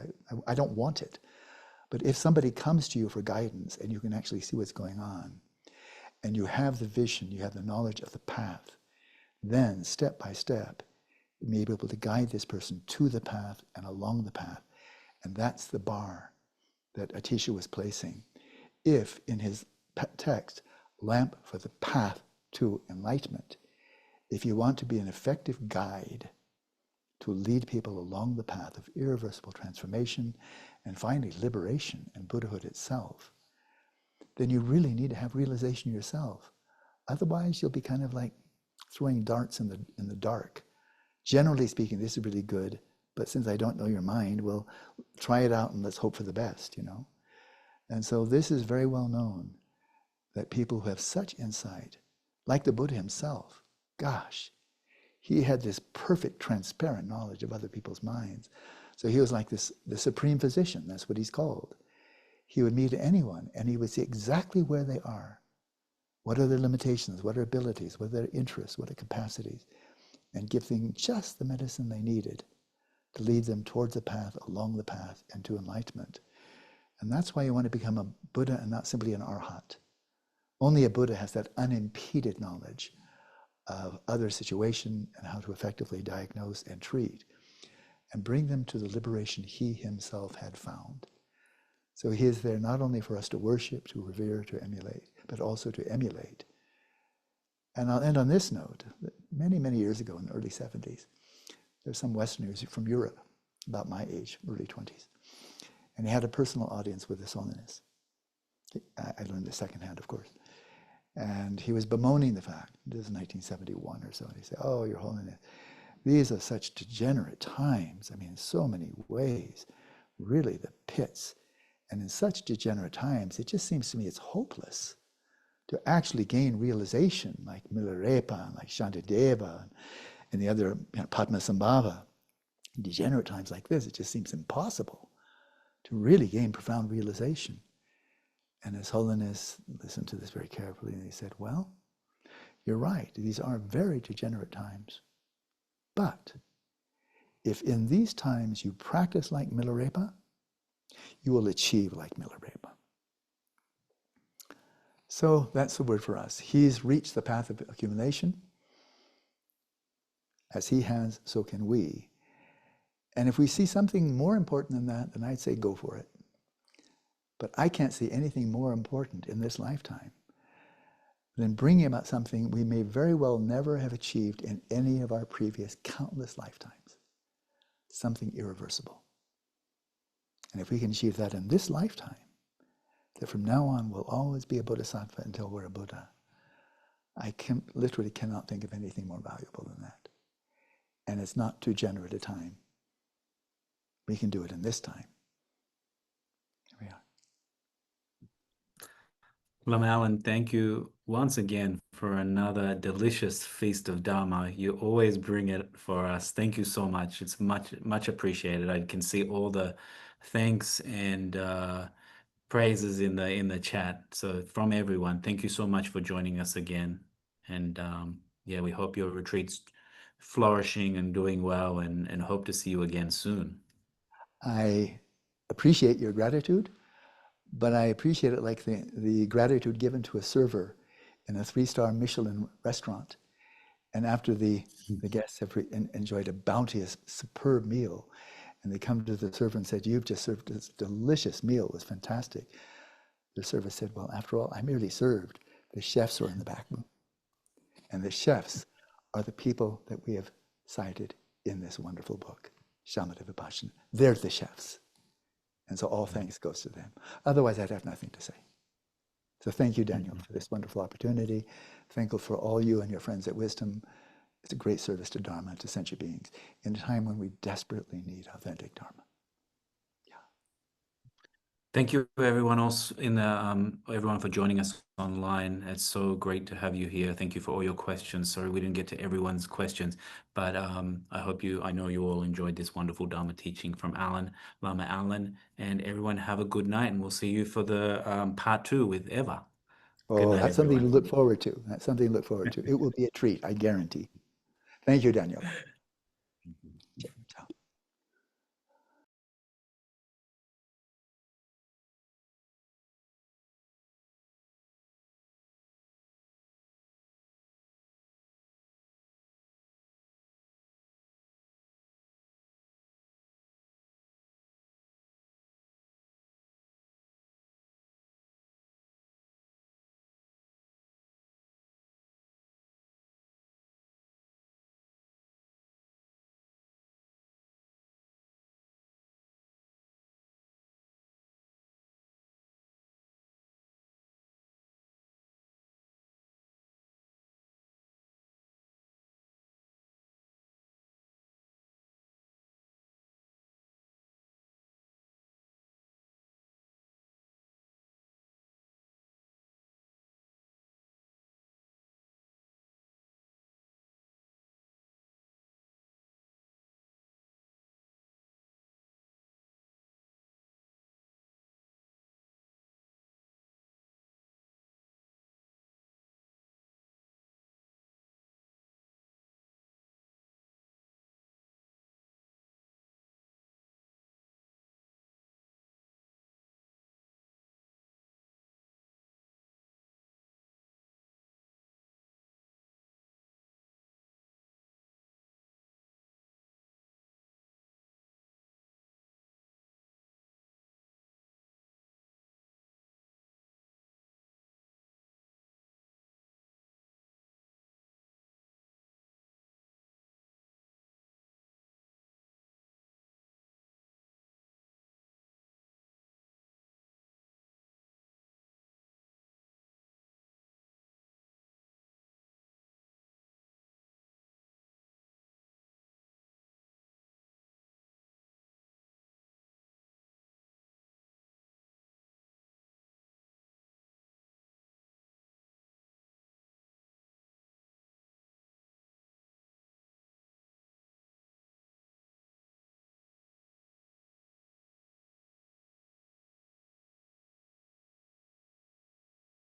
I don't want it. But if somebody comes to you for guidance and you can actually see what's going on, and you have the vision, you have the knowledge of the path, then step by step, you may be able to guide this person to the path and along the path. And that's the bar that Atisha was placing. If in his text, lamp for the path to enlightenment, if you want to be an effective guide to lead people along the path of irreversible transformation and finally liberation and Buddhahood itself, then you really need to have realization yourself. Otherwise, you'll be kind of like throwing darts in the dark. Generally speaking, this is really good, but since I don't know your mind, well, try it out and let's hope for the best, you know? And so this is very well known, that people who have such insight, like the Buddha himself, gosh, he had this perfect, transparent knowledge of other people's minds. So he was like the supreme physician, that's what he's called. He would meet anyone and he would see exactly where they are. What are their limitations? What are abilities? What are their interests? What are capacities? And give them just the medicine they needed to lead them towards the path, along the path, and to enlightenment. And that's why you want to become a Buddha and not simply an Arhat. Only a Buddha has that unimpeded knowledge of other situation and how to effectively diagnose and treat and bring them to the liberation he himself had found. So he is there not only for us to worship, to revere, to emulate, but also to emulate. And I'll end on this note. Many, many years ago in the early 70s, there's some Westerners from Europe, about my age, early 20s. And he had a personal audience with His Holiness. I learned this secondhand, of course. And he was bemoaning the fact, this is 1971 or so, and he said, "Oh, Your Holiness, these are such degenerate times. I mean, in so many ways, really the pits. And in such degenerate times, it just seems to me it's hopeless to actually gain realization like Milarepa and like Shantideva and the other, Padmasambhava. In degenerate times like this, it just seems impossible to really gain profound realization." And His Holiness listened to this very carefully and he said, "Well, you're right, these are very degenerate times. But if in these times you practice like Milarepa, you will achieve like Milarepa." So that's the word for us. He's reached the path of accumulation. As he has, so can we. And if we see something more important than that, then I'd say go for it. But I can't see anything more important in this lifetime than bringing about something we may very well never have achieved in any of our previous countless lifetimes. Something irreversible. And if we can achieve that in this lifetime, that from now on we'll always be a bodhisattva until we're a Buddha, I literally cannot think of anything more valuable than that. And it's not too generous a time. We can do it in this time. Here we are. Lama Alan, thank you once again for another delicious feast of Dharma. You always bring it for us. Thank you so much. It's much, much appreciated. I can see all the thanks and praises in the chat. So from everyone, thank you so much for joining us again. And yeah, we hope your retreat's flourishing and doing well, and hope to see you again soon. I appreciate your gratitude, but I appreciate it like the gratitude given to a server in a 3-star Michelin restaurant. And after the guests have enjoyed a bounteous, superb meal, and they come to the server and said, "You've just served this delicious meal, it was fantastic." The server said, "Well, after all, I merely served. The chefs are in the back room." And the chefs are the people that we have cited in this wonderful book, Śamatha and Vipaśyanā. They're the chefs. And so all thanks goes to them. Otherwise, I'd have nothing to say. So thank you, Daniel, for this wonderful opportunity. Thankful for all you and your friends at Wisdom. It's a great service to Dharma and to sentient beings in a time when we desperately need authentic Dharma. Thank you everyone else everyone for joining us online. It's so great to have you here. Thank you for all your questions. Sorry we didn't get to everyone's questions, but I know you all enjoyed this wonderful Dharma teaching from Lama Alan, and everyone have a good night, and we'll see you for the part 2 with Eva. Good Oh, night, that's something to everyone. look forward to. That's something to look forward to. It will be a treat, I guarantee. Thank you, Daniel.